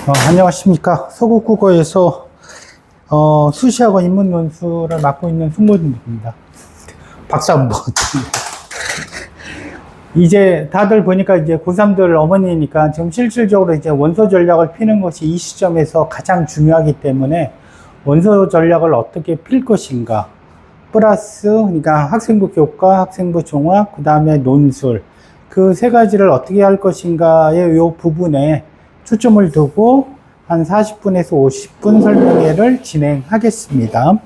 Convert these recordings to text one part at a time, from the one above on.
안녕하십니까. 서구국어에서 수시하고 인문 논술을 맡고 있는 승모준입니다. 박수 한번. 이제 다들 보니까 이제 고3들 어머니니까 지금 실질적으로 이제 원서 전략을 피는 것이 이 시점에서 가장 중요하기 때문에 원서 전략을 어떻게 필 것인가. 플러스, 그러니까 학생부 교과, 학생부 종합, 그 다음에 논술. 그 세 가지를 어떻게 할 것인가의 요 부분에 초점을 두고 한 40분에서 50분 설명회를 진행하겠습니다.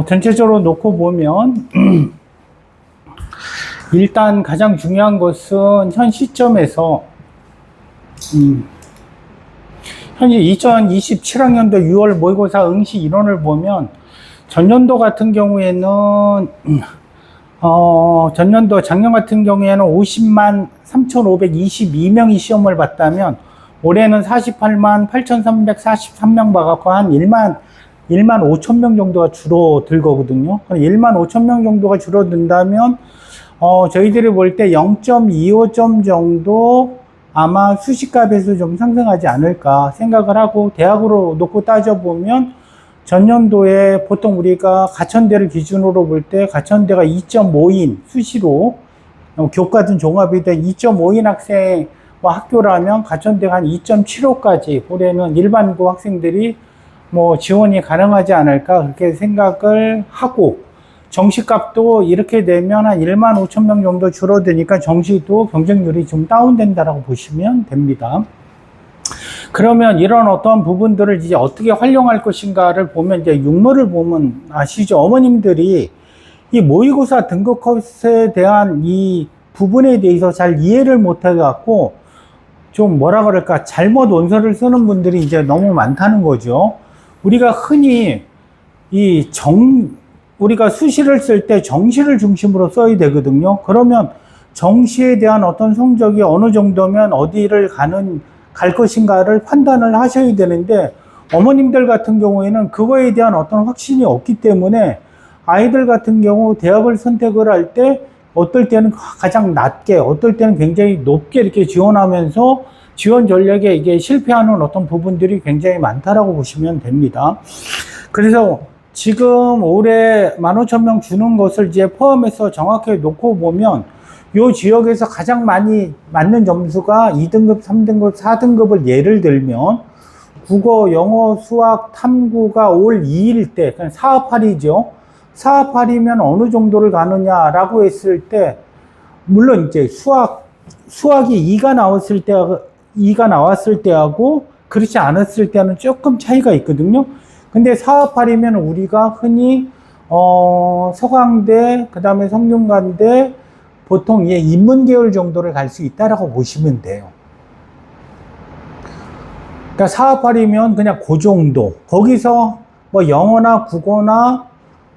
전체적으로 놓고 보면 일단 가장 중요한 것은 현 시점에서 현재 2027학년도 6월 모의고사 응시 인원을 보면 전년도 같은 경우에는 작년 같은 경우에는 50만 3,522명이 시험을 봤다면 올해는 48만 8,343명 봐갖고 한 1만 5천 명 정도가 줄어들 거거든요. 1만 5천 명 정도가 줄어든다면 저희들이 볼 때 0.25점 정도 아마 수시값에서 좀 상승하지 않을까 생각을 하고, 대학으로 놓고 따져보면 전년도에 보통 우리가 가천대를 기준으로 볼 때 가천대가 2.5인 수시로 교과든 종합이든 2.5인 학생과 학교라면 가천대가 한 2.75까지 올해는 일반고 학생들이 뭐 지원이 가능하지 않을까 그렇게 생각을 하고, 정시값도 이렇게 되면 한 1만 5천 명 정도 줄어드니까 정시도 경쟁률이 좀 다운된다라고 보시면 됩니다. 그러면 이런 어떤 부분들을 이제 어떻게 활용할 것인가를 보면, 이제 육모를 보면 아시죠? 어머님들이 이 모의고사 등급 컷에 대한 이 부분에 대해서 잘 이해를 못 해갖고 좀 뭐라 그럴까, 잘못 원서를 쓰는 분들이 이제 너무 많다는 거죠. 우리가 흔히 우리가 수시를 쓸 때 정시를 중심으로 써야 되거든요. 그러면 정시에 대한 어떤 성적이 어느 정도면 어디를 갈 것인가를 판단을 하셔야 되는데, 어머님들 같은 경우에는 그거에 대한 어떤 확신이 없기 때문에 아이들 같은 경우 대학을 선택을 할 때 어떨 때는 가장 낮게, 어떨 때는 굉장히 높게 이렇게 지원하면서 지원 전략에 이게 실패하는 어떤 부분들이 굉장히 많다라고 보시면 됩니다. 그래서 지금 올해 15,000명 주는 것을 이제 포함해서 정확하게 놓고 보면 요 지역에서 가장 많이 맞는 점수가 2등급, 3등급, 4등급을 예를 들면 국어, 영어, 수학, 탐구가 올 2일 때, 그냥 4합8이죠. 4합8이면 어느 정도를 가느냐라고 했을 때, 물론 이제 수학이 2가 나왔을 때하고 그렇지 않았을 때는 조금 차이가 있거든요. 근데 4합8이면 우리가 흔히 서강대, 그 다음에 성균관대, 보통 인문계열 정도를 갈 수 있다라고 보시면 돼요. 그러니까 4합8이면 그냥 그 정도. 거기서 뭐 영어나 국어나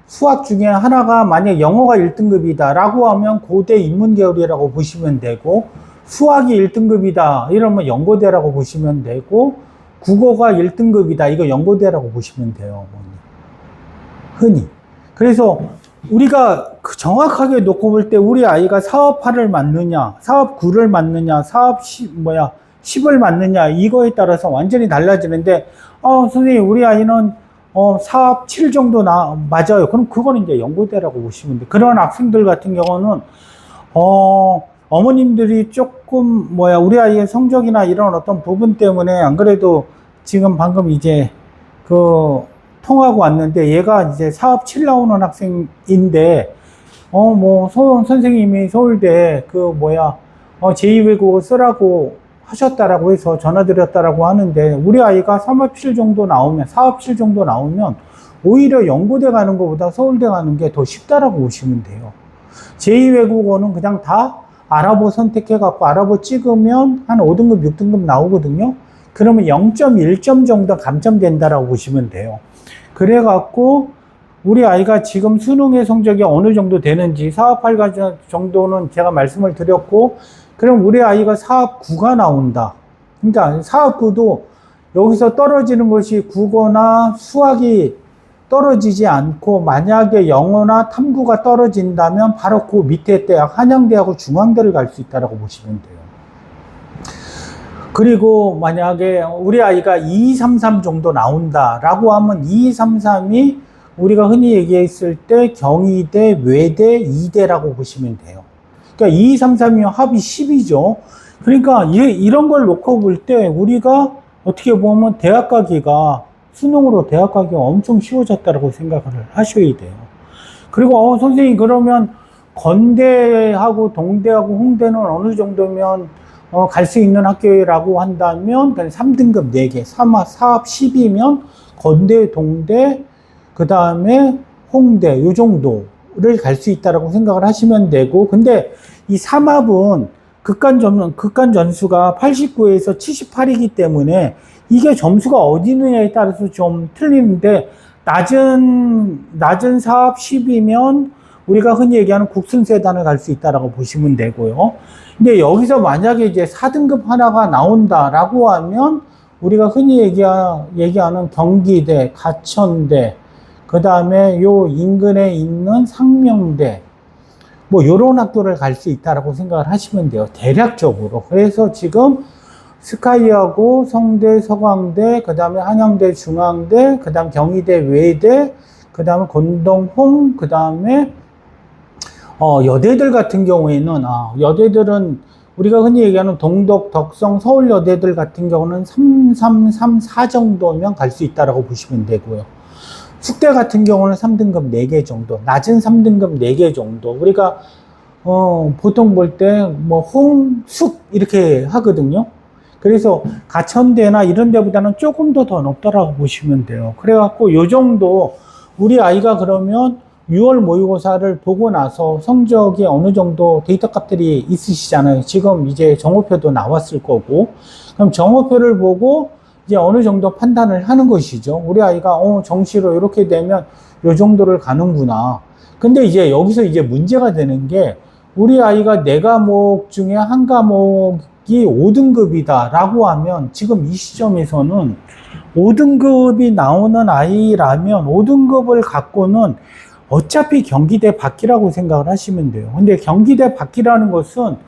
수학 중에 하나가 만약 영어가 1등급이다라고 하면 고대 인문계열이라고 보시면 되고, 수학이 1등급이다 이러면 연고대라고 보시면 되고, 국어가 1등급이다 이거 연고대라고 보시면 돼요. 흔히. 그래서 우리가 정확하게 놓고 볼 때 우리 아이가 4합8을 맞느냐, 4합9를 맞느냐, 10을 맞느냐 이거에 따라서 완전히 달라지는데, 선생님 우리 아이는 4합7 정도 맞아요. 그럼 그거는 이제 연고대라고 보시면 돼요. 그런 학생들 같은 경우는 어머님들이 조금 우리 아이의 성적이나 이런 어떤 부분 때문에 안 그래도 지금 방금 이제 통하고 왔는데, 얘가 이제 4합7 나오는 학생인데 선생님이 서울대 제2외국어 쓰라고 하셨다라고 해서 전화드렸다라고 하는데, 우리 아이가 3합7 정도 나오면, 4합7 정도 나오면 오히려 연고대 가는 것보다 서울대 가는 게 더 쉽다라고 보시면 돼요. 제2외국어는 그냥 다 아랍어 선택해갖고 아랍어 찍으면 한 5등급, 6등급 나오거든요. 그러면 0.1점 정도 감점된다라고 보시면 돼요. 그래갖고 우리 아이가 지금 수능의 성적이 어느 정도 되는지 4합8 정도는 제가 말씀을 드렸고, 그럼 우리 아이가 4합9가 나온다. 그러니까 4합9도 여기서 떨어지는 것이 국어나 수학이 떨어지지 않고, 만약에 영어나 탐구가 떨어진다면 바로 그 밑에 대학, 한양대하고 중앙대를 갈 수 있다고 보시면 돼요. 그리고 만약에 우리 아이가 2233 정도 나온다라고 하면 2233이 우리가 흔히 얘기했을 때 경희대, 외대, 이대라고 보시면 돼요. 그러니까 2233이면 합이 10이죠. 그러니까 이런 걸 놓고 볼 때 우리가 어떻게 보면 대학 가기가 수능으로 대학 가기가 엄청 쉬워졌다고 생각을 하셔야 돼요. 그리고 선생님 그러면 건대하고 동대하고 홍대는 어느 정도면 갈 수 있는 학교라고 한다면 3등급 4개, 사합 10이면 건대, 동대, 그 다음에 홍대 요 정도를 갈 수 있다라고 생각을 하시면 되고, 근데 이 삼합은 극간 전수가 89에서 78이기 때문에 이게 점수가 어디 있느냐에 따라서 좀 틀리는데, 낮은 사합 10이면 우리가 흔히 얘기하는 국승세단을 갈 수 있다라고 보시면 되고요. 근데 여기서 만약에 이제 4등급 하나가 나온다라고 하면 우리가 흔히 얘기하는 경기대, 가천대, 그 다음에 요 인근에 있는 상명대, 뭐 요런 학교를 갈 수 있다라고 생각을 하시면 돼요. 대략적으로. 그래서 지금 스카이하고 성대, 서광대, 그 다음에 한양대, 중앙대, 그 다음 경희대, 외대, 그 다음에 건동홍, 그 다음에 여대들 같은 경우에는, 여대들은 우리가 흔히 얘기하는 동덕, 덕성, 서울여대들 같은 경우는 3334 정도면 갈 수 있다라고 보시면 되고요. 숙대 같은 경우는 3등급 4개 정도, 낮은 3등급 4개 정도. 우리가, 보통 볼 때, 홍숙, 이렇게 하거든요. 그래서 가천대나 이런 데보다는 조금 더 높다라고 보시면 돼요. 그래갖고 요 정도, 우리 아이가 그러면 6월 모의고사를 보고 나서 성적이 어느 정도 데이터 값들이 있으시잖아요. 지금 이제 정오표도 나왔을 거고. 그럼 정오표를 보고 이제 어느 정도 판단을 하는 것이죠. 우리 아이가, 정시로 이렇게 되면 요 정도를 가는구나. 근데 이제 여기서 이제 문제가 되는 게, 우리 아이가 4과목 중에 한 과목이 5등급이다 라고 하면 지금 이 시점에서는 5등급이 나오는 아이라면 5등급을 갖고는 어차피 경기대 밖이라고 생각을 하시면 돼요. 근데 경기대 밖이라는 것은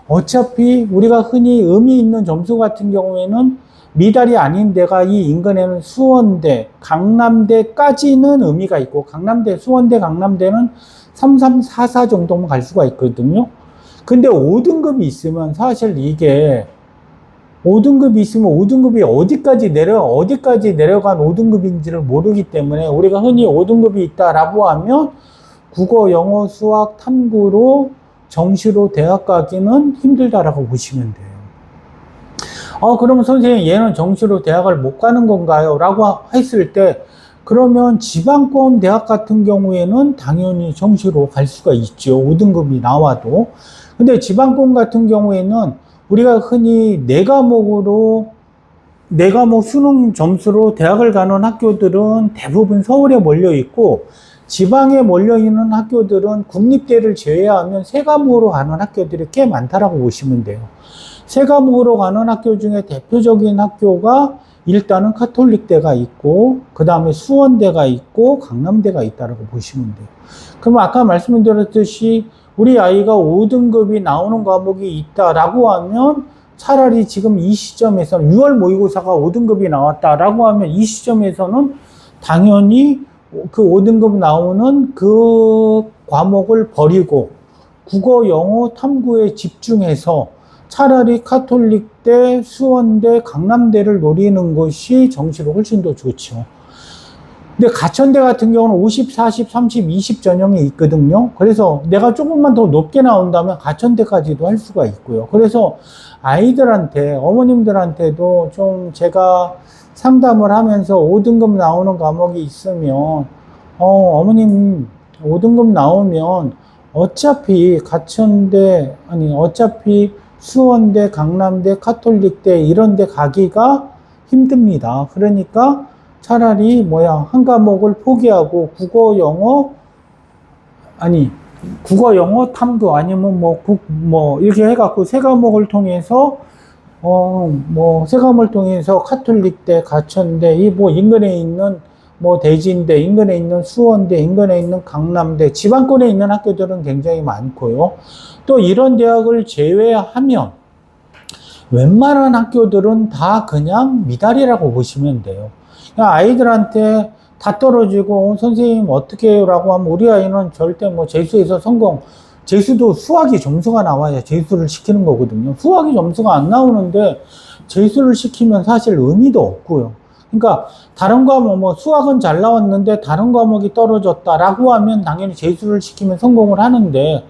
어차피 우리가 흔히 의미 있는 점수 같은 경우에는 미달이 아닌 데가 이 인근에는 수원대, 강남대까지는 의미가 있고, 강남대, 수원대, 강남대는 3344 정도면 갈 수가 있거든요. 근데 5등급이 있으면 사실 이게 5등급이 있으면 5등급이 어디까지 내려간 5등급인지를 모르기 때문에 우리가 흔히 5등급이 있다라고 하면 국어, 영어, 수학, 탐구로 정시로 대학 가기는 힘들다라고 보시면 돼요. 그러면 선생님 얘는 정시로 대학을 못 가는 건가요? 라고 했을 때, 그러면 지방권 대학 같은 경우에는 당연히 정시로 갈 수가 있죠. 5등급이 나와도. 근데 지방권 같은 경우에는 우리가 흔히 4과목 수능 점수로 대학을 가는 학교들은 대부분 서울에 몰려 있고, 지방에 몰려 있는 학교들은 국립대를 제외하면 3과목으로 가는 학교들이 꽤 많다라고 보시면 돼요. 3과목으로 가는 학교 중에 대표적인 학교가 일단은 카톨릭대가 있고, 그 다음에 수원대가 있고, 강남대가 있다라고 보시면 돼요. 그럼 아까 말씀드렸듯이 우리 아이가 5등급이 나오는 과목이 있다라고 하면 차라리 지금 이 시점에서는 6월 모의고사가 5등급이 나왔다라고 하면 이 시점에서는 당연히 그 5등급 나오는 그 과목을 버리고 국어, 영어, 탐구에 집중해서 차라리 카톨릭대, 수원대, 강남대를 노리는 것이 정시로 훨씬 더 좋죠. 근데 가천대 같은 경우는 50, 40, 30, 20 전형이 있거든요. 그래서 내가 조금만 더 높게 나온다면 가천대까지도 할 수가 있고요. 그래서 아이들한테, 어머님들한테도 좀 제가 상담을 하면서 5등급 나오는 과목이 있으면, 어머님 5등급 나오면 어차피 어차피 수원대, 강남대, 카톨릭대 이런 데 가기가 힘듭니다. 그러니까 차라리 한 과목을 포기하고 국어, 영어, 탐구 아니면 이렇게 해갖고 3과목을 통해서 카톨릭대, 가천대, 인근에 있는 대진대, 인근에 있는 수원대, 인근에 있는 강남대, 지방권에 있는 학교들은 굉장히 많고요. 또 이런 대학을 제외하면 웬만한 학교들은 다 그냥 미달이라고 보시면 돼요. 그냥 아이들한테 다 떨어지고 선생님 어떻게 해요? 라고 하면 우리 아이는 절대 뭐 재수에서 성공, 재수도 수학이 점수가 나와야 재수를 시키는 거거든요. 수학이 점수가 안 나오는데 재수를 시키면 사실 의미도 없고요. 그러니까 다른 과목, 뭐 수학은 잘 나왔는데 다른 과목이 떨어졌다라고 하면 당연히 재수를 시키면 성공을 하는데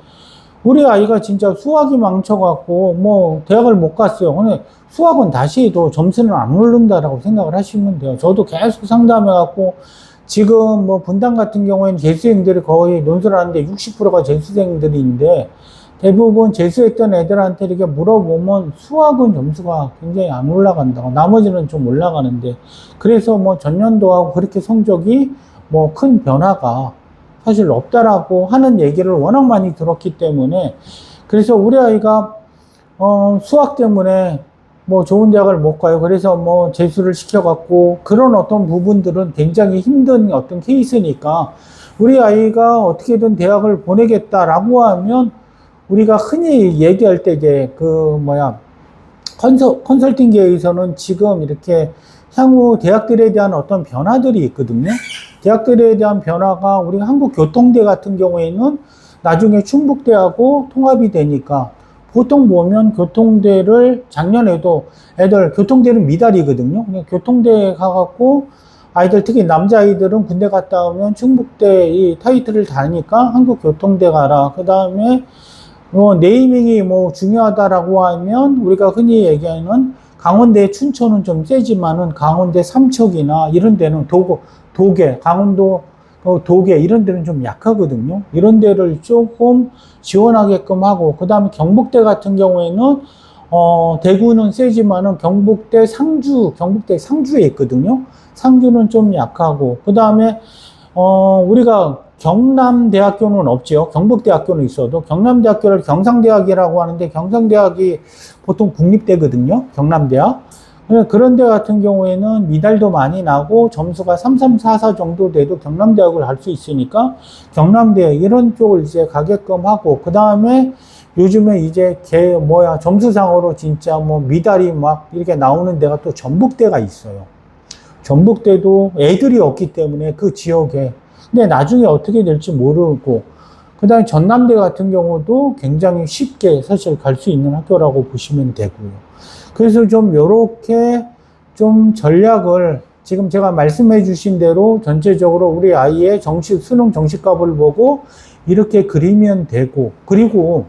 우리 아이가 진짜 수학이 망쳐갖고 뭐 대학을 못 갔어요. 근데 수학은 다시 해도 점수는 안 오른다라고 생각을 하시면 돼요. 저도 계속 상담해갖고 지금 뭐 분당 같은 경우에는 재수생들이 거의 논술을 하는데 60%가 재수생들인데 대부분 재수했던 애들한테 이렇게 물어보면 수학은 점수가 굉장히 안 올라간다고, 나머지는 좀 올라가는데, 그래서 뭐 전년도하고 그렇게 성적이 뭐 큰 변화가 사실 없다라고 하는 얘기를 워낙 많이 들었기 때문에, 그래서 우리 아이가 수학 때문에 뭐 좋은 대학을 못 가요. 그래서 뭐 재수를 시켜갖고 그런 어떤 부분들은 굉장히 힘든 어떤 케이스니까 우리 아이가 어떻게든 대학을 보내겠다라고 하면 우리가 흔히 얘기할 때 이제 컨설팅계에서는 지금 이렇게 향후 대학들에 대한 어떤 변화들이 있거든요. 대학들에 대한 변화가 우리 한국교통대 같은 경우에는 나중에 충북대하고 통합이 되니까 보통 보면 교통대를 작년에도 애들 교통대는 미달이거든요. 그냥 교통대에 가갖고 아이들 특히 남자아이들은 군대 갔다 오면 충북대 이 타이틀을 다니까 한국교통대 가라. 그 다음에 뭐 네이밍이 뭐 중요하다라고 하면 우리가 흔히 얘기하는 강원대 춘천은 좀 세지만은 강원대 삼척이나 이런 데는 도계, 강원도 도계 이런 데는 좀 약하거든요. 이런 데를 조금 지원하게끔 하고, 그 다음에 경북대 같은 경우에는 대구는 세지만은 경북대 상주에 있거든요. 상주는 좀 약하고, 그 다음에 우리가 경남대학교는 없지요. 경북대학교는 있어도 경남대학교를 경상대학이라고 하는데 경상대학이 보통 국립대거든요. 경남대학. 그런 데 같은 경우에는 미달도 많이 나고 점수가 3344 정도 돼도 경남대학을 갈 수 있으니까 경남대 이런 쪽을 이제 가게끔 하고, 그 다음에 요즘에 이제 점수상으로 진짜 뭐 미달이 막 이렇게 나오는 데가 또 전북대가 있어요. 전북대도 애들이 없기 때문에 그 지역에, 근데 나중에 어떻게 될지 모르고, 그 다음에 전남대 같은 경우도 굉장히 쉽게 사실 갈 수 있는 학교라고 보시면 되고요. 그래서 좀 요렇게 좀 전략을 지금 제가 말씀해 주신 대로 전체적으로 우리 아이의 수능 정시값을 보고 이렇게 그리면 되고, 그리고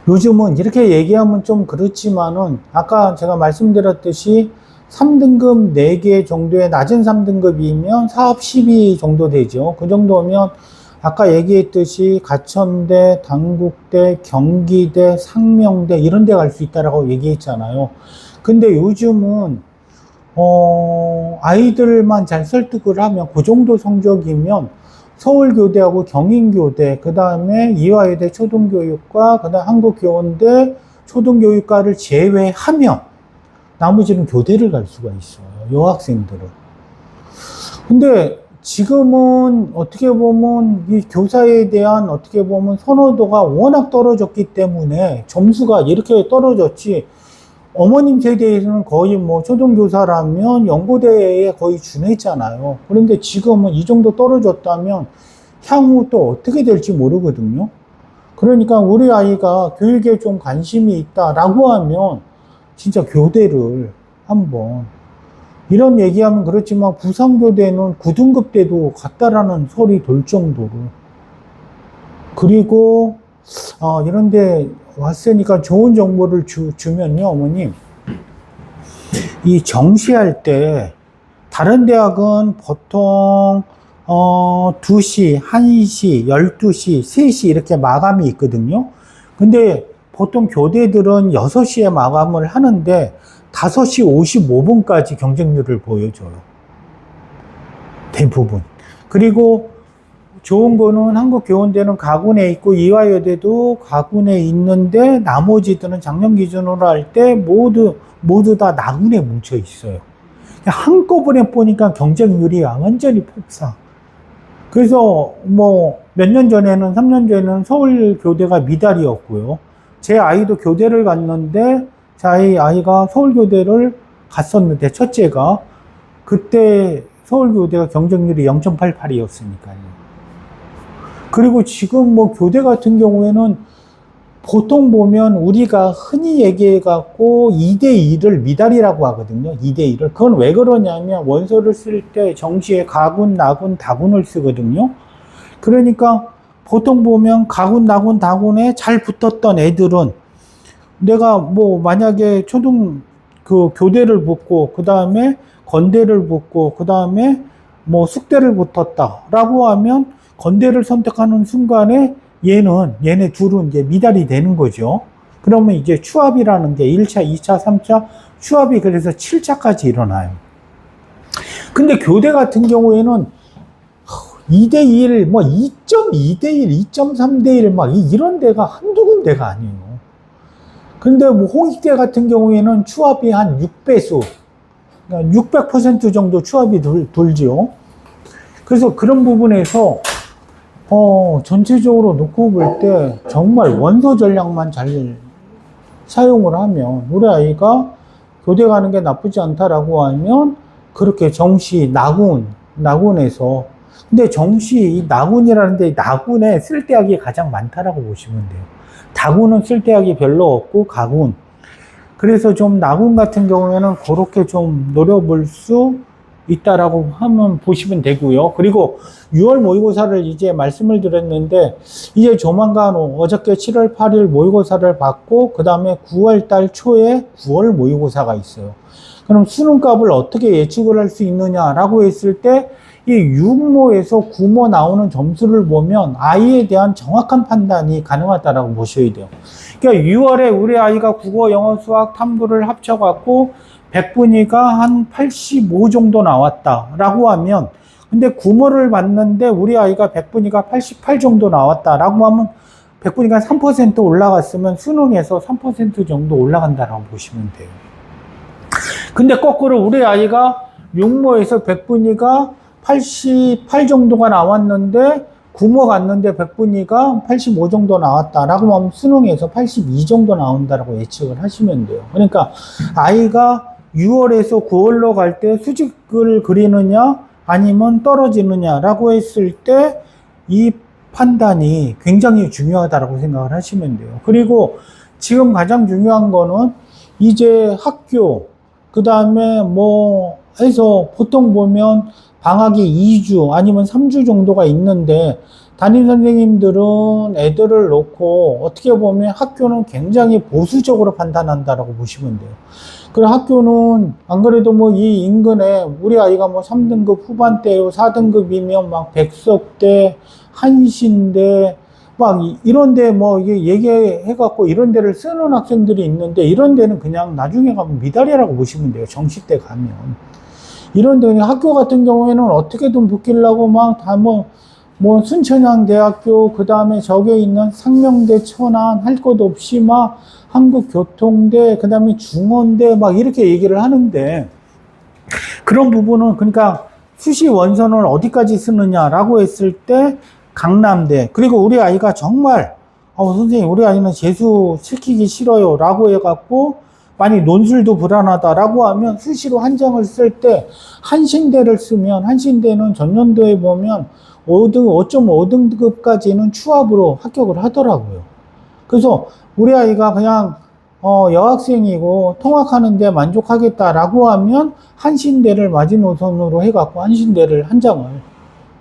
요즘은 이렇게 얘기하면 좀 그렇지만은 아까 제가 말씀드렸듯이 3등급 4개 정도의 낮은 3등급이면 사업 12 정도 되죠. 그 정도면 아까 얘기했듯이 가천대, 단국대, 경기대, 상명대 이런 데 갈 수 있다라고 얘기했잖아요. 근데 요즘은 아이들만 잘 설득을 하면 그 정도 성적이면 서울교대하고 경인교대, 그 다음에 이화여대 초등교육과, 그 다음 한국교원대 초등교육과를 제외하면 나머지는 교대를 갈 수가 있어요. 여학생들은. 근데 지금은 어떻게 보면 이 교사에 대한 어떻게 보면 선호도가 워낙 떨어졌기 때문에 점수가 이렇게 떨어졌지, 어머님 세대에서는 거의 뭐 초등교사라면 연고대에 거의 준했잖아요. 그런데 지금은 이 정도 떨어졌다면 향후 또 어떻게 될지 모르거든요. 그러니까 우리 아이가 교육에 좀 관심이 있다라고 하면 진짜 교대를 한번, 이런 얘기하면 그렇지만 부산교대는 9등급 때도 갔다라는 소리 돌 정도로, 그리고 이런데 왔으니까 좋은 정보를 주면요, 어머님. 이 정시할 때 다른 대학은 보통 2시, 1시, 12시, 3시 이렇게 마감이 있거든요. 근데 보통 교대들은 6시에 마감을 하는데 5시 55분까지 경쟁률을 보여줘요. 대부분. 그리고 좋은 거는 한국교원대는 가군에 있고 이화여대도 가군에 있는데 나머지들은 작년 기준으로 할 때 모두 다 나군에 뭉쳐 있어요. 한꺼번에 보니까 경쟁률이 완전히 폭삭. 그래서 뭐 몇 년 전에는 3년 전에는 서울교대가 미달이었고요. 제 아이도 교대를 갔는데 저희 아이가 서울교대를 갔었는데, 첫째가, 그때 서울교대가 경쟁률이 0.88이었으니까요. 그리고 지금 뭐 교대 같은 경우에는 보통 보면 우리가 흔히 얘기해갖고 2대2를 미달이라고 하거든요. 2대2를. 그건 왜 그러냐면 원서를 쓸 때 정시에 가군, 나군, 다군을 쓰거든요. 그러니까 보통 보면 가군, 나군, 다군에 잘 붙었던 애들은 내가 뭐 만약에 그 교대를 붙고 그 다음에 건대를 붙고 그 다음에 뭐 숙대를 붙었다라고 하면 건대를 선택하는 순간에 얘네 둘은 이제 미달이 되는 거죠. 그러면 이제 추합이라는 게 1차, 2차, 3차 추합이 그래서 7차까지 일어나요. 근데 교대 같은 경우에는 2대1, 뭐 2.2대1, 2.3대1 막 이런 데가 한두 군데가 아니에요. 근데 뭐 홍익대 같은 경우에는 추합이 한 6배수, 그러니까 600% 정도 추합이 돌죠. 그래서 그런 부분에서 전체적으로 놓고 볼 때 정말 원서 전략만 잘 사용을 하면 우리 아이가 교대 가는 게 나쁘지 않다라고 하면 그렇게 정시, 나군에서 근데 정시, 나군이라는 데 나군에 쓸데학이 가장 많다라고 보시면 돼요. 다군은 쓸데학이 별로 없고 가군. 그래서 좀 나군 같은 경우에는 그렇게 좀 노려볼 수 있다라고 하면 보시면 되고요. 그리고 6월 모의고사를 이제 말씀을 드렸는데 이제 조만간 어저께 7월 8일 모의고사를 받고 그 다음에 9월 달 초에 9월 모의고사가 있어요. 그럼 수능값을 어떻게 예측을 할 수 있느냐라고 했을 때 이 6모에서 9모 나오는 점수를 보면 아이에 대한 정확한 판단이 가능하다라고 보셔야 돼요. 그러니까 6월에 우리 아이가 국어, 영어, 수학, 탐구를 합쳐갖고 100분위가 한 85 정도 나왔다라고 하면 근데 9모를 봤는데 우리 아이가 100분위가 88 정도 나왔다라고 하면 100분위가 3% 올라갔으면 수능에서 3% 정도 올라간다라고 보시면 돼요. 근데 거꾸로 우리 아이가 6모에서 100분위가 88 정도가 나왔는데 9모 갔는데 100분위가 85 정도 나왔다라고 하면 수능에서 82 정도 나온다라고 예측을 하시면 돼요. 그러니까 아이가 6월에서 9월로 갈 때 수직을 그리느냐 아니면 떨어지느냐라고 했을 때 이 판단이 굉장히 중요하다라고 생각을 하시면 돼요. 그리고 지금 가장 중요한 거는 이제 학교 그 다음에 뭐 해서 보통 보면 방학이 2주 아니면 3주 정도가 있는데 담임 선생님들은 애들을 놓고 어떻게 보면 학교는 굉장히 보수적으로 판단한다라고 보시면 돼요. 그리고 학교는 안 그래도 뭐 이 인근에 우리 아이가 뭐 3등급 후반대요, 4등급이면 막 백석대, 한신대, 막 이런데 뭐 이게 얘기해갖고 이런 데를 쓰는 학생들이 있는데 이런 데는 그냥 나중에 가면 미달이라고 보시면 돼요. 정시 때 가면. 이런 데 학교 같은 경우에는 어떻게든 붙기려고 막 다 뭐 순천향대학교 그 다음에 저기에 있는 상명대, 천안 할 것 없이 막 한국교통대 그 다음에 중원대 막 이렇게 얘기를 하는데 그런 부분은 그러니까 수시 원서는 어디까지 쓰느냐라고 했을 때 강남대 그리고 우리 아이가 정말 선생님 우리 아이는 재수 시키기 싫어요 라고 해갖고 많이 논술도 불안하다라고 하면 수시로 한 장을 쓸 때 한신대를 쓰면 한신대는 전년도에 보면 5.5등급까지는 추합으로 합격을 하더라고요. 그래서 우리 아이가 그냥 여학생이고 통학하는데 만족하겠다라고 하면 한신대를 마지노선으로 해갖고 한신대를 한 장을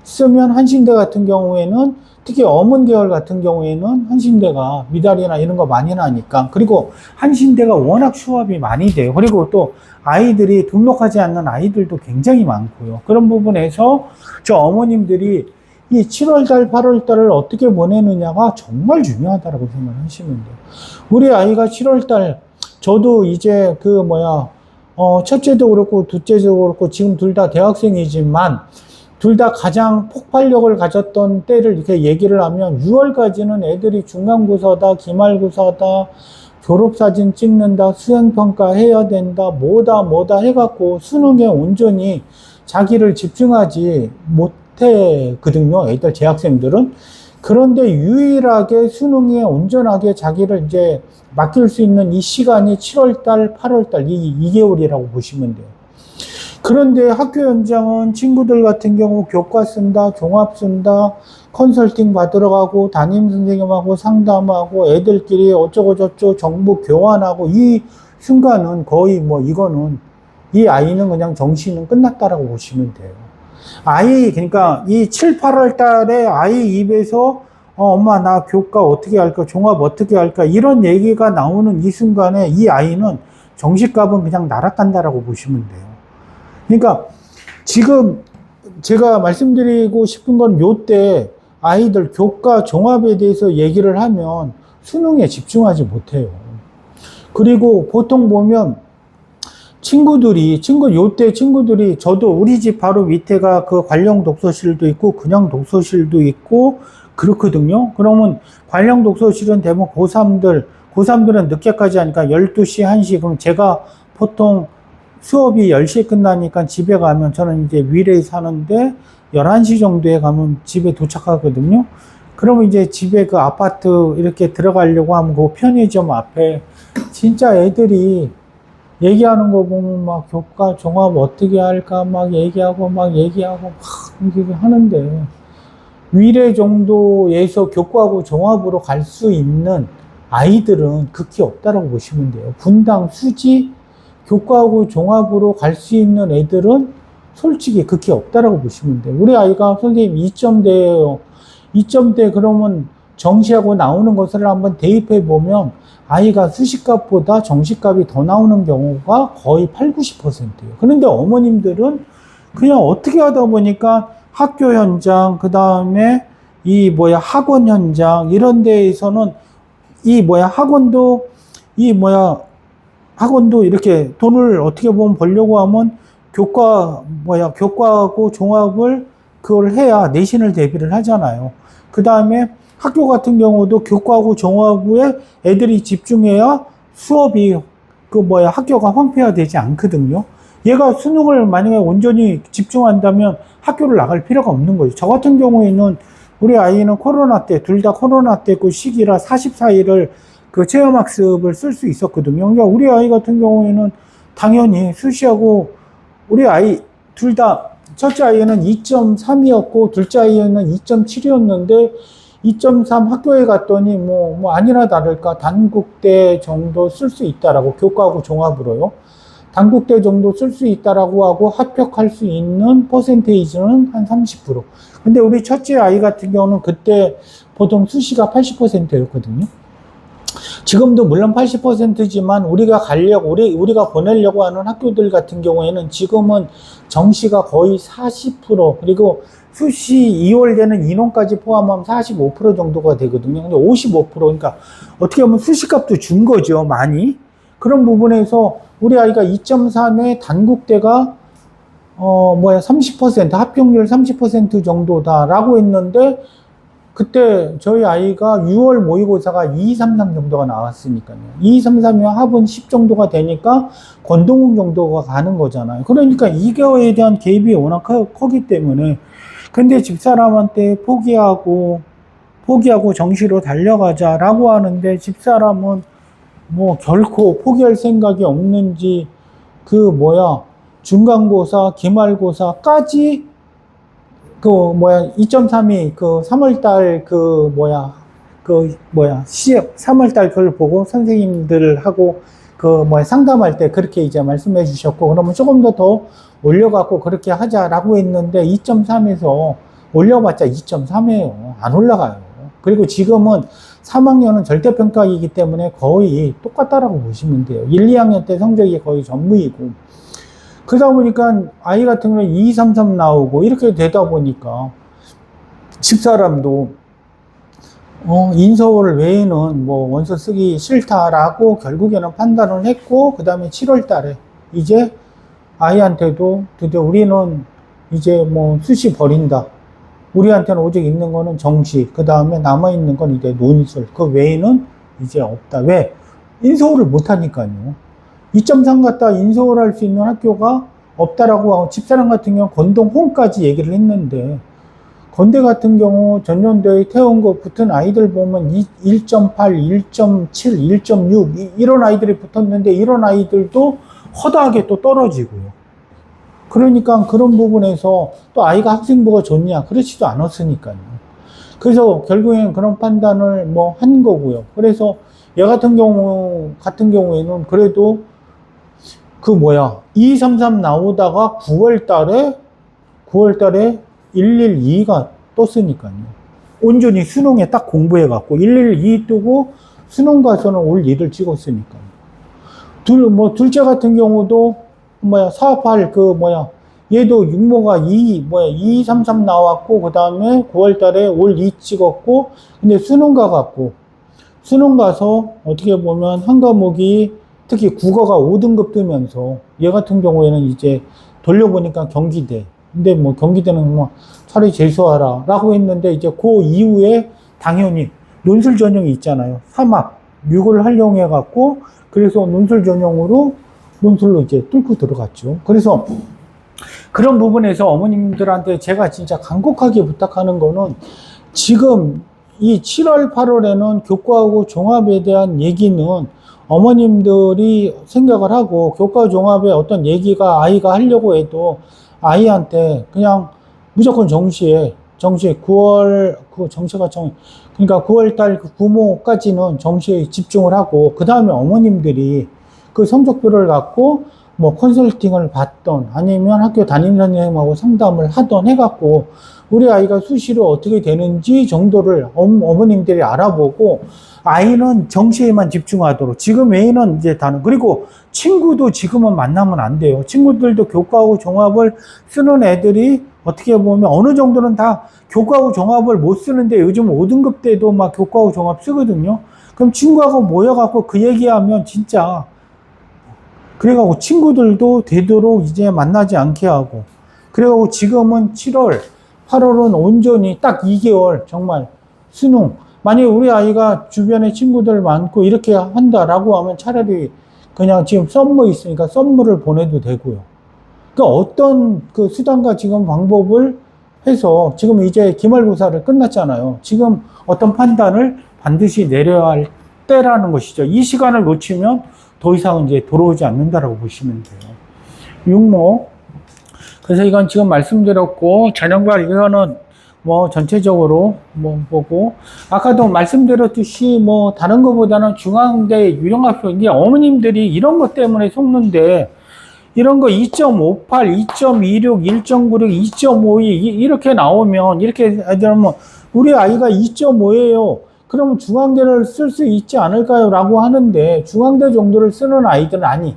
쓰면 한신대 같은 경우에는 특히 어문 계열 같은 경우에는 한신대가 미달이나 이런 거 많이 나니까 그리고 한신대가 워낙 추합이 많이 돼요. 그리고 또 아이들이 등록하지 않는 아이들도 굉장히 많고요. 그런 부분에서 저 어머님들이 이 7월달, 8월달을 어떻게 보내느냐가 정말 중요하다고 생각하시면 돼요. 우리 아이가 7월달 저도 이제 첫째도 그렇고 둘째도 그렇고 지금 둘 다 대학생이지만 둘 다 가장 폭발력을 가졌던 때를 이렇게 얘기를 하면 6월까지는 애들이 중간고사다, 기말고사다, 졸업사진 찍는다, 수행평가 해야 된다, 뭐다 해갖고 수능에 온전히 자기를 집중하지 못했거든요. 애들 재학생들은. 그런데 유일하게 수능에 온전하게 자기를 이제 맡길 수 있는 이 시간이 7월달, 8월달, 이 2개월이라고 보시면 돼요. 그런데 학교 현장은 친구들 같은 경우 교과 쓴다, 종합 쓴다, 컨설팅 받으러 가고, 담임 선생님하고 상담하고, 애들끼리 어쩌고저쩌고 정보 교환하고, 이 순간은 거의 뭐 이거는, 이 아이는 그냥 정시는 끝났다라고 보시면 돼요. 그러니까 이 7, 8월 달에 아이 입에서 엄마 나 교과 어떻게 할까, 종합 어떻게 할까, 이런 얘기가 나오는 이 순간에 이 아이는 정시값은 그냥 날아간다라고 보시면 돼요. 그러니까 지금 제가 말씀드리고 싶은 건 요때 아이들 교과 종합에 대해서 얘기를 하면 수능에 집중하지 못해요. 그리고 보통 보면 요때 친구들이, 저도 우리 집 바로 밑에가 그 관령 독서실도 있고 그냥 독서실도 있고 그렇거든요. 그러면 관령 독서실은 대부분 고3들은 늦게까지 하니까 12시, 1시, 그럼 제가 보통 수업이 10시에 끝나니까 집에 가면, 저는 이제 위례에 사는데 11시 정도에 가면 집에 도착하거든요. 그러면 이제 집에 그 아파트 이렇게 들어가려고 하면 그 편의점 앞에 진짜 애들이 얘기하는 거 보면 막 교과 종합 어떻게 할까 막 얘기하고 막 이렇게 하는데, 위례 정도에서 교과하고 종합으로 갈 수 있는 아이들은 극히 없다라고 보시면 돼요. 분당, 수지, 교과하고 종합으로 갈 수 있는 애들은 솔직히 극히 없다라고 보시면 돼요. 우리 아이가 선생님 2점대예요. 2점대 그러면 정시하고 나오는 것을 한번 대입해 보면 아이가 수시값보다 정시값이 더 나오는 경우가 거의 8, 90%예요. 그런데 어머님들은 그냥 어떻게 하다 보니까 학교 현장, 그 다음에 학원 현장, 이런 데에서는 학원도 이렇게 돈을 어떻게 보면 벌려고 하면 교과하고 종합을 그걸 해야 내신을 대비를 하잖아요. 그 다음에 학교 같은 경우도 교과하고 종합에 애들이 집중해야 수업이 학교가 황폐화되지 않거든요. 얘가 수능을 만약에 온전히 집중한다면 학교를 나갈 필요가 없는 거죠. 저 같은 경우에는 우리 아이는 둘 다 코로나 때 그 시기라 44일을 그 체험학습을 쓸 수 있었거든요. 그러니까 우리 아이 같은 경우에는 당연히 수시하고, 우리 아이 둘 다, 첫째 아이는 2.3이었고 둘째 아이는 2.7이었는데 2.3 학교에 갔더니 아니나 다를까 단국대 정도 쓸 수 있다라고, 교과하고 종합으로요. 단국대 정도 쓸 수 있다라고 하고 합격할 수 있는 퍼센테이지는 한 30%. 근데 우리 첫째 아이 같은 경우는 그때 보통 수시가 80%였거든요. 지금도 물론 80%지만 우리가 보내려고 하는 학교들 같은 경우에는 지금은 정시가 거의 40%, 그리고 수시 2월 되는 인원까지 포함하면 45% 정도가 되거든요. 근데 55%, 그러니까 어떻게 보면 수시값도 준 거죠, 많이. 그런 부분에서 우리 아이가 2.3의 단국대가 30%, 합격률 30% 정도다라고 했는데, 그때 저희 아이가 6월 모의고사가 2, 3, 3 정도가 나왔으니까요. 2, 3, 3이면 합은 10 정도가 되니까 권동욱 정도가 가는 거잖아요. 그러니까 이거에 대한 개입이 워낙 크기 때문에. 근데 집사람한테 포기하고 정시로 달려가자라고 하는데, 집사람은 결코 포기할 생각이 없는지 중간고사, 기말고사까지 2.3이 3월달 3월달 그걸 보고 선생님들하고 상담할 때 그렇게 이제 말씀해 주셨고, 그러면 조금 더 올려갖고 그렇게 하자라고 했는데 2.3에서 올려봤자 2.3이에요. 안 올라가요. 그리고 지금은 3학년은 절대평가이기 때문에 거의 똑같다라고 보시면 돼요. 1, 2학년 때 성적이 거의 전무이고, 그러다 보니까 아이 같은 경우는 2, 3, 3 나오고 이렇게 되다 보니까 집사람도 인서울 외에는 원서 쓰기 싫다라고 결국에는 판단을 했고, 그 다음에 7월 달에 이제 아이한테도 드디어 우리는 이제 수시 버린다. 우리한테는 오직 있는 거는 정시, 그 다음에 남아있는 건 이제 논술, 그 외에는 이제 없다. 왜? 인서울을 못하니까요. 2.3 갖다 인서울 할 수 있는 학교가 없다라고 하고, 집사람 같은 경우는 권동홍까지 얘기를 했는데, 건대 같은 경우 전년도에 태운 거 붙은 아이들 보면 1.8, 1.7, 1.6 이런 아이들이 붙었는데 이런 아이들도 허다하게 또 떨어지고요. 그러니까 그런 부분에서 또 아이가 학생부가 좋냐? 그렇지도 않았으니까요. 그래서 결국엔 그런 판단을 뭐 한 거고요. 그래서 얘 같은 경우에는 그래도 2233 나오다가 9월 달에 112가 떴으니까요. 온전히 수능에 딱 공부해갖고 112 뜨고 수능 가서는 올 2를 찍었으니까요. 둘째 같은 경우도 48 얘도 육모가 2233 나왔고 그 다음에 9월 달에 올 2 찍었고 근데 수능 가서 어떻게 보면 한 과목이 특히 국어가 5등급 뜨면서 얘 같은 경우에는 이제 돌려보니까 경기대. 근데 뭐 경기대는 뭐 차라리 재수하라 라고 했는데 이제 그 이후에 당연히 논술 전형이 있잖아요. 3학 6을 활용해 갖고 그래서 논술 전형으로 논술로 이제 뚫고 들어갔죠. 그래서 그런 부분에서 어머님들한테 제가 진짜 간곡하게 부탁하는 거는 지금 이 7월, 8월에는 교과하고 종합에 대한 얘기는 어머님들이 생각을 하고 교과 종합에 어떤 얘기가 아이가 하려고 해도 아이한테 그냥 무조건 정시에 9월 그러니까 9월 달 부모까지는 정시에 집중을 하고 그 다음에 어머님들이 그 성적표를 갖고 뭐 컨설팅을 받던 아니면 학교 담임 선생님하고 상담을 하던 해갖고 우리 아이가 수시로 어떻게 되는지 정도를 어머님들이 알아보고 아이는 정시에만 집중하도록 지금 외에는 이제 다른 그리고 친구도 지금은 만나면 안 돼요. 친구들도 교과하고 종합을 쓰는 애들이 어떻게 보면 어느 정도는 다 교과하고 종합을 못 쓰는데 요즘 5등급 때도 막 교과하고 종합 쓰거든요. 그럼 친구하고 모여갖고 그 얘기하면 진짜 그래갖고 친구들도 되도록 이제 만나지 않게 하고 그래갖고 지금은 7월 8월은 온전히 딱 2개월 정말 수능 만약에 우리 아이가 주변에 친구들 많고 이렇게 한다라고 하면 차라리 그냥 지금 썸머 있으니까 썸머를 보내도 되고요. 그러니까 어떤 그 수단과 지금 방법을 해서 지금 이제 기말고사를 끝났잖아요. 지금 어떤 판단을 반드시 내려야 할 때라는 것이죠. 이 시간을 놓치면 더 이상은 이제 돌아오지 않는다라고 보시면 돼요. 육모. 그래서 이건 지금 말씀드렸고, 전형발 이거는 뭐 전체적으로 뭐 보고, 아까도 말씀드렸듯이 뭐 다른 것보다는 중앙대 유형학교, 이제 어머님들이 이런 것 때문에 속는데, 이런 거 2.58, 2.26, 1.96, 2.52 이렇게 나오면, 이렇게 하면 우리 아이가 2.5예요. 그러면 중앙대를 쓸 수 있지 않을까요? 라고 하는데 중앙대 정도를 쓰는 아이들은 아니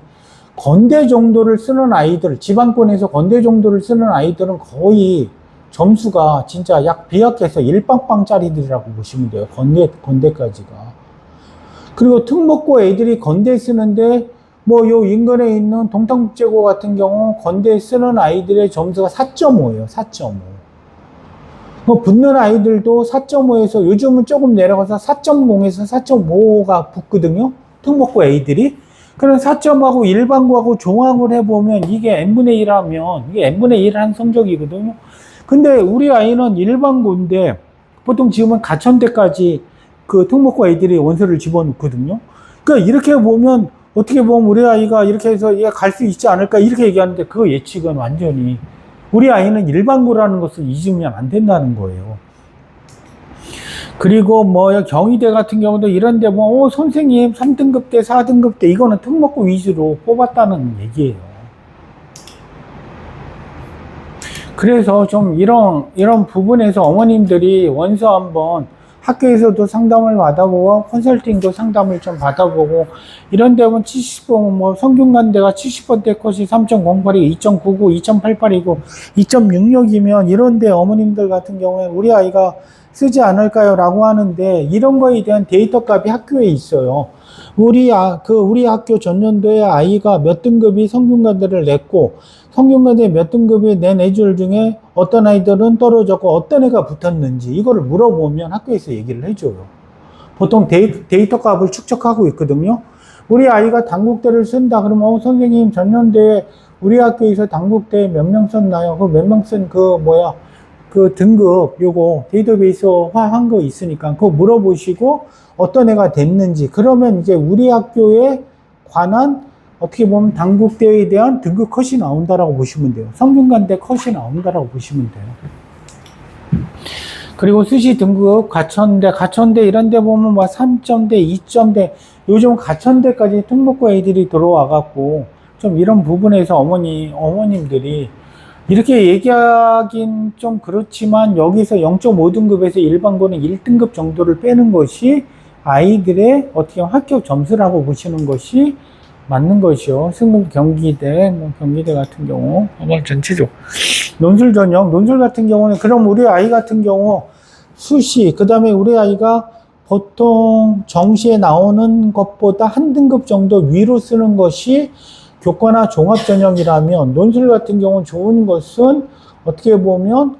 건대 정도를 쓰는 아이들 지방권에서 건대 정도를 쓰는 아이들은 거의 점수가 진짜 비약해서 1빵빵짜리들이라고 보시면 돼요. 건대까지가. 그리고 특목고 애들이 건대 쓰는데 뭐 요 인근에 있는 동탄국제고 같은 경우 건대 쓰는 아이들의 점수가 4.5예요. 4.5. 뭐 붙는 아이들도 4.5에서 요즘은 조금 내려가서 4.0에서 4.5가 붙거든요. 특목고 A들이. 그럼 4점하고 일반고하고 종합을 해보면 이게 n분의 1 하면 이게 n분의 1 한 성적이거든요. 근데 우리 아이는 일반고인데 보통 지금은 가천대까지 그 특목고 A들이 원서를 집어넣거든요. 그러니까 이렇게 보면 어떻게 보면 우리 아이가 이렇게 해서 얘가 갈 수 있지 않을까 이렇게 얘기하는데 그 예측은 완전히 우리 아이는 일반고라는 것을 잊으면 안 된다는 거예요. 그리고 뭐 경희대 같은 경우도 이런데 뭐 선생님 3등급 대 4등급 대 이거는 특목고 위주로 뽑았다는 얘기예요. 그래서 좀 이런 부분에서 어머님들이 원서 한번 학교에서도 상담을 받아보고 컨설팅도 상담을 좀 받아보고 이런 데면 70번 뭐 성균관대가 70번대 컷이 3.08이고 2.99, 2.88이고 2.66이면 이런 데 어머님들 같은 경우에 우리 아이가 쓰지 않을까요? 라고 하는데 이런 거에 대한 데이터 값이 학교에 있어요. 우리 학교 전년도에 아이가 몇 등급이 성균관대를 냈고 성균관대 몇 등급이 낸 애들 중에 어떤 아이들은 떨어졌고 어떤 애가 붙었는지 이거를 물어보면 학교에서 얘기를 해줘요. 보통 데이터 값을 축적하고 있거든요. 우리 아이가 단국대를 쓴다 그러면 선생님 전년도에 우리 학교에서 단국대 몇 명 썼나요? 그 몇 명 쓴 그 등급 요거 데이터베이스화 한 거 있으니까 그거 물어보시고 어떤 애가 됐는지, 그러면 이제 우리 학교에 관한 어떻게 보면 단국대에 대한 등급 컷이 나온다라고 보시면 돼요. 성균관대 컷이 나온다라고 보시면 돼요. 그리고 수시 등급 가천대 이런 데 보면 뭐 3점대, 2점대, 요즘 가천대까지 특목고 애들이 들어와갖고 좀 이런 부분에서 어머님들이 이렇게 얘기하긴 좀 그렇지만 여기서 0.5등급에서 일반고는 1등급 정도를 빼는 것이 아이들의 어떻게 학교 점수라고 보시는 것이 맞는 것이요. 승급 경기대, 경기대 같은 경우, 아마 전체적 논술 전형, 논술 같은 경우는 그럼 우리 아이 같은 경우 수시, 그 다음에 우리 아이가 보통 정시에 나오는 것보다 한 등급 정도 위로 쓰는 것이 교과나 종합 전형이라면, 논술 같은 경우는 좋은 것은 어떻게 보면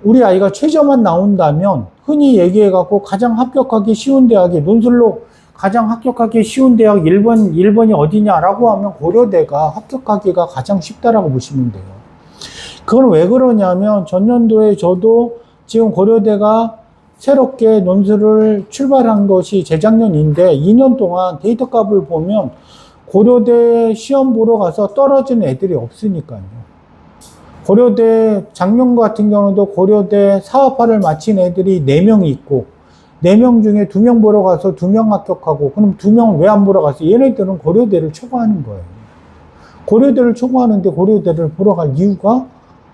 우리 아이가 최저만 나온다면 흔히 얘기해갖고 가장 합격하기 쉬운 대학이, 논술로 가장 합격하기 쉬운 대학 1번이 어디냐라고 하면 고려대가 합격하기가 가장 쉽다라고 보시면 돼요. 그건 왜 그러냐면 전년도에 저도 지금 고려대가 새롭게 논술을 출발한 것이 재작년인데 2년 동안 데이터 값을 보면 고려대 시험 보러 가서 떨어진 애들이 없으니까요. 고려대 작년 같은 경우도 고려대 사업화를 마친 애들이 4명이 있고 4명 중에 2명 보러 가서 2명 합격하고, 그럼 2명은 왜 안 보러 갔어? 얘네들은 고려대를 초과하는 거예요. 고려대를 초과하는데 고려대를 보러 갈 이유가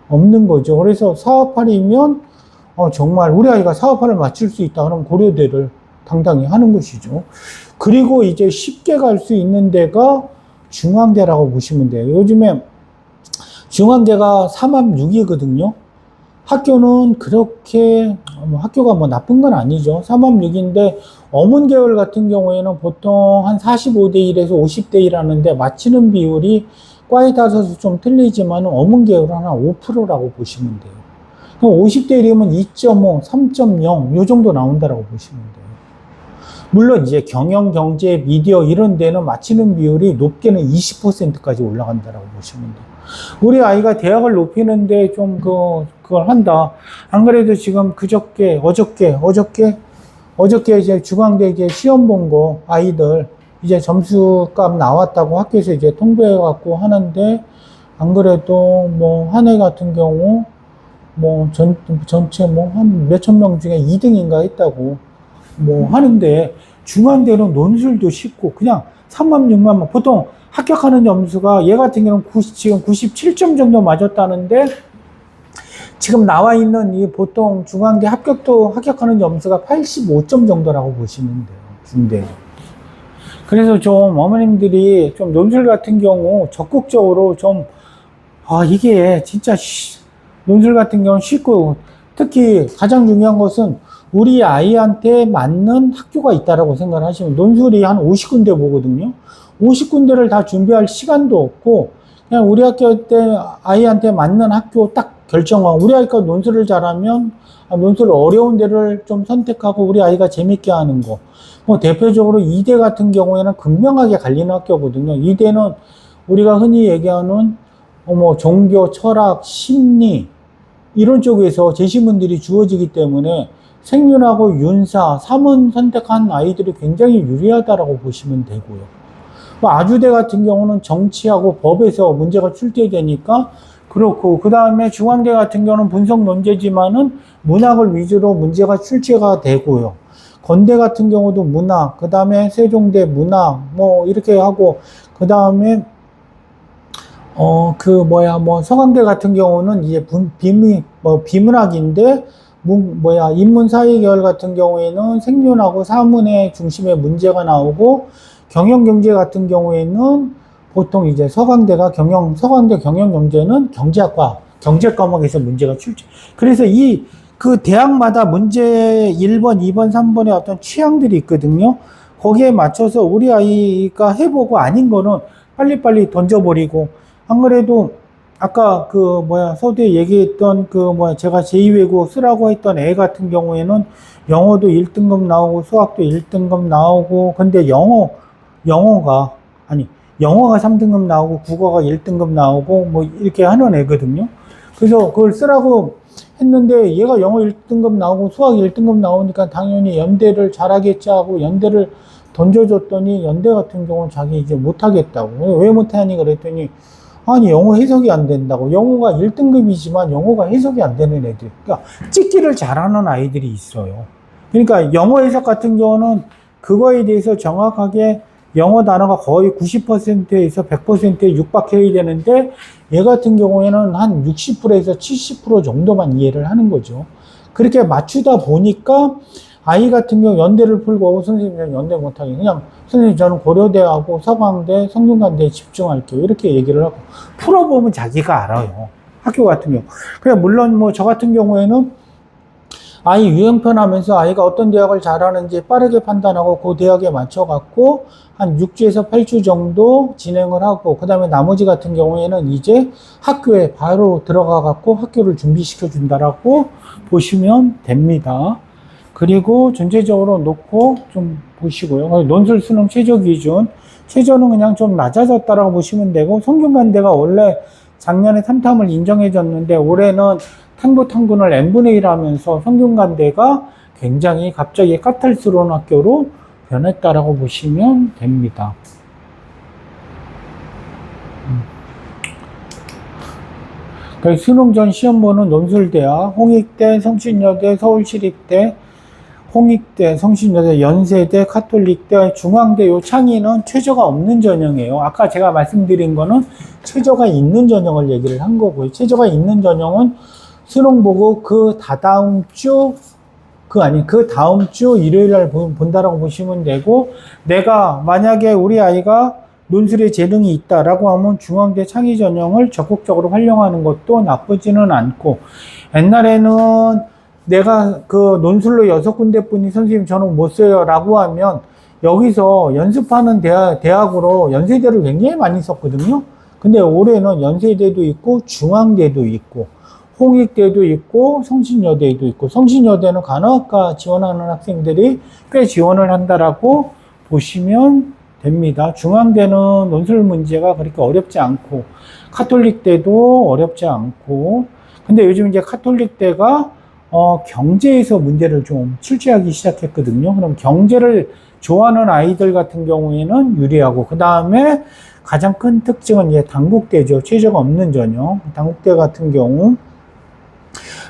없는 거죠. 그래서 사업화이면 정말 우리 아이가 사업화를 마칠 수 있다 그러면 고려대를 당당히 하는 것이죠. 그리고 이제 쉽게 갈 수 있는 데가 중앙대라고 보시면 돼요. 요즘에 중앙대가 3합6이거든요. 학교는 그렇게 학교가 뭐 나쁜 건 아니죠. 3합6인데 어문계열 같은 경우에는 보통 한 45대 1에서 50대 1 하는데 맞히는 비율이 과에 따라서 좀 틀리지만 어문계열은 한 5%라고 보시면 돼요. 그럼 50대 1이면 2.5, 3.0 요 정도 나온다라고 보시면 돼요. 물론 이제 경영, 경제, 미디어 이런 데는 맞히는 비율이 높게는 20%까지 올라간다라고 보시면 돼요. 우리 아이가 대학을 높이는데 좀 그걸 한다. 안 그래도 지금 어저께 이제 중앙대 이제 시험 본 거 아이들 이제 점수값 나왔다고 학교에서 이제 통보해갖고 하는데, 안 그래도 뭐 한 해 같은 경우 뭐 전체 뭐 한 몇천 명 중에 2등인가 했다고 뭐 하는데, 중앙대는 논술도 쉽고 그냥 3만 6만 보통 합격하는 점수가 얘 같은 경우는 지금 97점 정도 맞았다는데, 지금 나와 있는 이 보통 중앙대 합격하는 점수가 85점 정도라고 보시면 돼요. 중대. 그래서 좀 어머님들이 좀 논술 같은 경우 적극적으로 좀, 이게 진짜 논술 같은 경우는 쉽고, 특히 가장 중요한 것은 우리 아이한테 맞는 학교가 있다라고 생각을 하시면, 논술이 한 50군데 보거든요. 50군데를 다 준비할 시간도 없고, 그냥 우리 학교 때 아이한테 맞는 학교 딱 결정하고, 우리 아이가 논술을 잘하면 논술 어려운 데를 좀 선택하고 우리 아이가 재밌게 하는 거. 뭐 대표적으로 이대 같은 경우에는 극명하게 갈리는 학교거든요. 이대는 우리가 흔히 얘기하는 뭐 종교, 철학, 심리 이런 쪽에서 제시문들이 주어지기 때문에 생윤하고 윤사, 사문 선택한 아이들이 굉장히 유리하다라고 보시면 되고요. 아주대 같은 경우는 정치하고 법에서 문제가 출제되니까 그렇고, 그 다음에 중앙대 같은 경우는 분석 논제지만은 문학을 위주로 문제가 출제가 되고요. 건대 같은 경우도 문학, 그 다음에 세종대 문학, 뭐 이렇게 하고, 그 다음에 서강대 같은 경우는 이제 비문학인데, 인문사회계열 같은 경우에는 생윤하고 사문의 중심에 문제가 나오고, 경영경제 같은 경우에는 보통 이제 서강대 경영경제는 경제학과, 경제 과목에서 문제가 출제. 그래서 그 대학마다 문제 1번, 2번, 3번의 어떤 취향들이 있거든요. 거기에 맞춰서 우리 아이가 해보고 아닌 거는 빨리빨리 던져버리고, 안 그래도 아까 서두에 얘기했던 제가 제2외국어 쓰라고 했던 애 같은 경우에는 영어도 1등급 나오고 수학도 1등급 나오고, 근데 영어가 3등급 나오고 국어가 1등급 나오고 뭐 이렇게 하는 애거든요. 그래서 그걸 쓰라고 했는데 얘가 영어 1등급 나오고 수학 1등급 나오니까 당연히 연대를 잘하겠지 하고 연대를 던져줬더니 연대 같은 경우는 자기 이제 못하겠다고. 왜 못하니 그랬더니 아니 영어 해석이 안 된다고. 영어가 1등급이지만 영어가 해석이 안 되는 애들. 그러니까 찍기를 잘하는 아이들이 있어요. 그러니까 영어 해석 같은 경우는 그거에 대해서 정확하게 영어 단어가 거의 90%에서 100%에 육박해야 되는데 얘 같은 경우에는 한 60%에서 70% 정도만 이해를 하는 거죠. 그렇게 맞추다 보니까 아이 같은 경우 연대를 풀고 선생님 연대 못하게 그냥 선생님 저는 고려대하고 서강대, 성균관대에 집중할게요. 이렇게 얘기를 하고 풀어보면 자기가 알아요. 학교 같은 경우. 그냥 물론 뭐 저 같은 경우에는 아이 유형편 하면서 아이가 어떤 대학을 잘하는지 빠르게 판단하고 그 대학에 맞춰갖고 한 6주에서 8주 정도 진행을 하고 그 다음에 나머지 같은 경우에는 이제 학교에 바로 들어가갖고 학교를 준비시켜 준다라고 보시면 됩니다. 그리고 전체적으로 놓고 좀 보시고요. 논술 수능 최저 기준. 최저는 그냥 좀 낮아졌다라고 보시면 되고 성균관대가 원래 작년에 3탐을 인정해줬는데 올해는 탐구를 n분의 1 하면서 성균관대가 굉장히 갑자기 까탈스러운 학교로 변했다라고 보시면 됩니다. 그러니까 수능 전 시험 보는 논술대학, 홍익대, 성신여대, 서울시립대, 홍익대, 성신여대, 연세대, 카톨릭대, 중앙대 요 창의는 최저가 없는 전형이에요. 아까 제가 말씀드린 거는 최저가 있는 전형을 얘기를 한 거고요. 최저가 있는 전형은 수능 보고 그 다다음 주 일요일 날 본다라고 보시면 되고, 내가 만약에 우리 아이가 논술에 재능이 있다라고 하면 중앙대 창의 전형을 적극적으로 활용하는 것도 나쁘지는 않고, 옛날에는 내가 그 논술로 6군데뿐이 선생님 저는 못 써요 라고 하면 여기서 연습하는 대학으로 연세대를 굉장히 많이 썼거든요. 근데 올해는 연세대도 있고 중앙대도 있고 홍익대도 있고 성신여대도 있고, 성신여대는 간호학과 지원하는 학생들이 꽤 지원을 한다라고 보시면 됩니다. 중앙대는 논술 문제가 그렇게 어렵지 않고 카톨릭대도 어렵지 않고, 근데 요즘 이제 카톨릭대가 경제에서 문제를 좀 출제하기 시작했거든요. 그럼 경제를 좋아하는 아이들 같은 경우에는 유리하고, 그 다음에 가장 큰 특징은 이제 단국대죠. 최저가 없는 전형. 단국대 같은 경우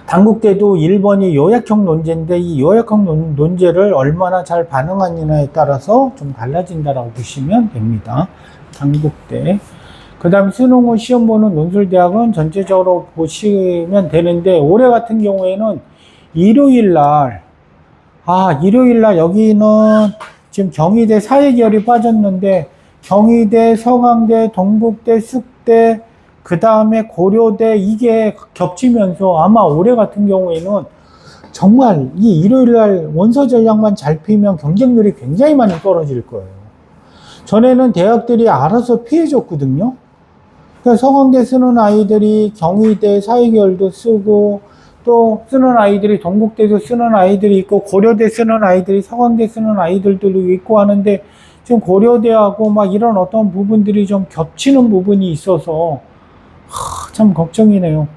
단국대도 1번이 요약형 논제인데 이 요약형 논제를 얼마나 잘 반응하느냐에 따라서 좀 달라진다라고 보시면 됩니다. 단국대. 그 다음 수능 후 시험 보는 논술대학은 전체적으로 보시면 되는데, 올해 같은 경우에는 일요일날 여기는 지금 경희대 사회계열이 빠졌는데 경희대, 서강대, 동국대, 쑥대, 그 다음에 고려대, 이게 겹치면서 아마 올해 같은 경우에는 정말 이 일요일날 원서 전략만 잘 피면 경쟁률이 굉장히 많이 떨어질 거예요. 전에는 대학들이 알아서 피해줬거든요. 그러니까 서강대 쓰는 아이들이 경희대 사회계열도 쓰고, 또 쓰는 아이들이 동국대도 쓰는 아이들이 있고, 고려대 쓰는 아이들이 서강대 쓰는 아이들도 있고 하는데, 지금 고려대하고 막 이런 어떤 부분들이 좀 겹치는 부분이 있어서 참 걱정이네요.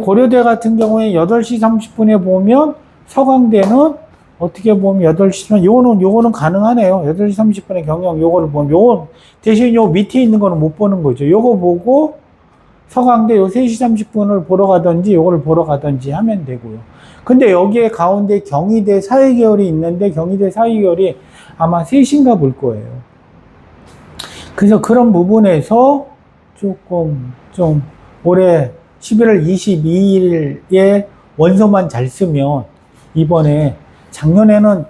고려대 같은 경우에 8시 30분에 보면 서강대는 어떻게 보면 8시면 요거는 가능하네요. 8시 30분에 경영 요거를 보면 요건 대신 요 밑에 있는 거는 못 보는 거죠. 요거 보고 서강대 요 3시 30분을 보러 가든지 요거를 보러 가든지 하면 되고요. 근데 여기에 가운데 경희대 사회계열이 있는데 경희대 사회계열이 아마 3시인가 볼 거예요. 그래서 그런 부분에서 조금 좀 올해 11월 22일에 원서만 잘 쓰면, 이번에 작년에는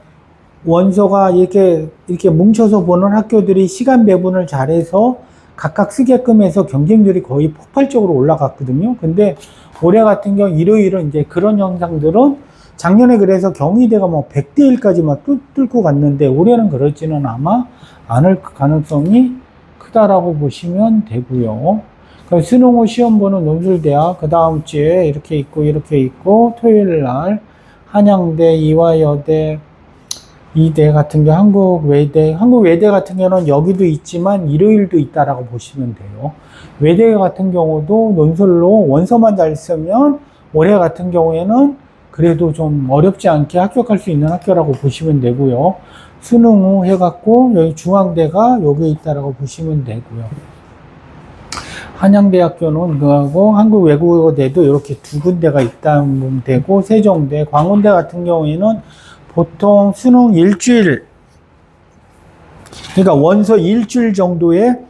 원서가 이렇게 뭉쳐서 보는 학교들이 시간 배분을 잘해서 각각 쓰게끔 해서 경쟁률이 거의 폭발적으로 올라갔거든요. 근데 올해 같은 경우 일요일은 이제 그런 현상들은, 작년에 그래서 경희대가 뭐 100대 1까지만 뚫고 갔는데 올해는 그렇지는 아마 않을 가능성이 크다라고 보시면 되고요. 수능 후 시험 보는 논술대학 그 다음 주에 이렇게 있고 토요일 날 한양대, 이화여대, 이대 같은 경우 한국외대 같은 경우는 여기도 있지만 일요일도 있다라고 보시면 돼요. 외대 같은 경우도 논술로 원서만 잘 쓰면 올해 같은 경우에는 그래도 좀 어렵지 않게 합격할 수 있는 학교라고 보시면 되고요. 수능 후 해갖고 여기 중앙대가 여기에 있다라고 보시면 되고요. 한양대학교는 그하고 한국외국어대도 이렇게 두 군데가 있다면 보면 되고, 세종대, 광운대 같은 경우에는 보통 수능 일주일, 그러니까 원서 일주일 정도의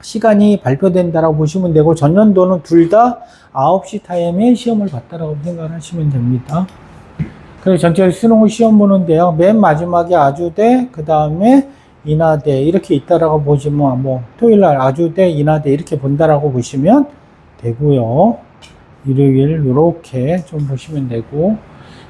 시간이 발표된다라고 보시면 되고, 전년도는 둘 다 9시 타임에 시험을 봤다라고 생각을 하시면 됩니다. 그래서 전체 수능 후 시험 보는데요. 맨 마지막에 아주대, 그 다음에 인하대 이렇게 있다라고 보시면, 뭐 토요일날 아주대, 인하대 이렇게 본다라고 보시면 되고요. 일요일 이렇게 좀 보시면 되고,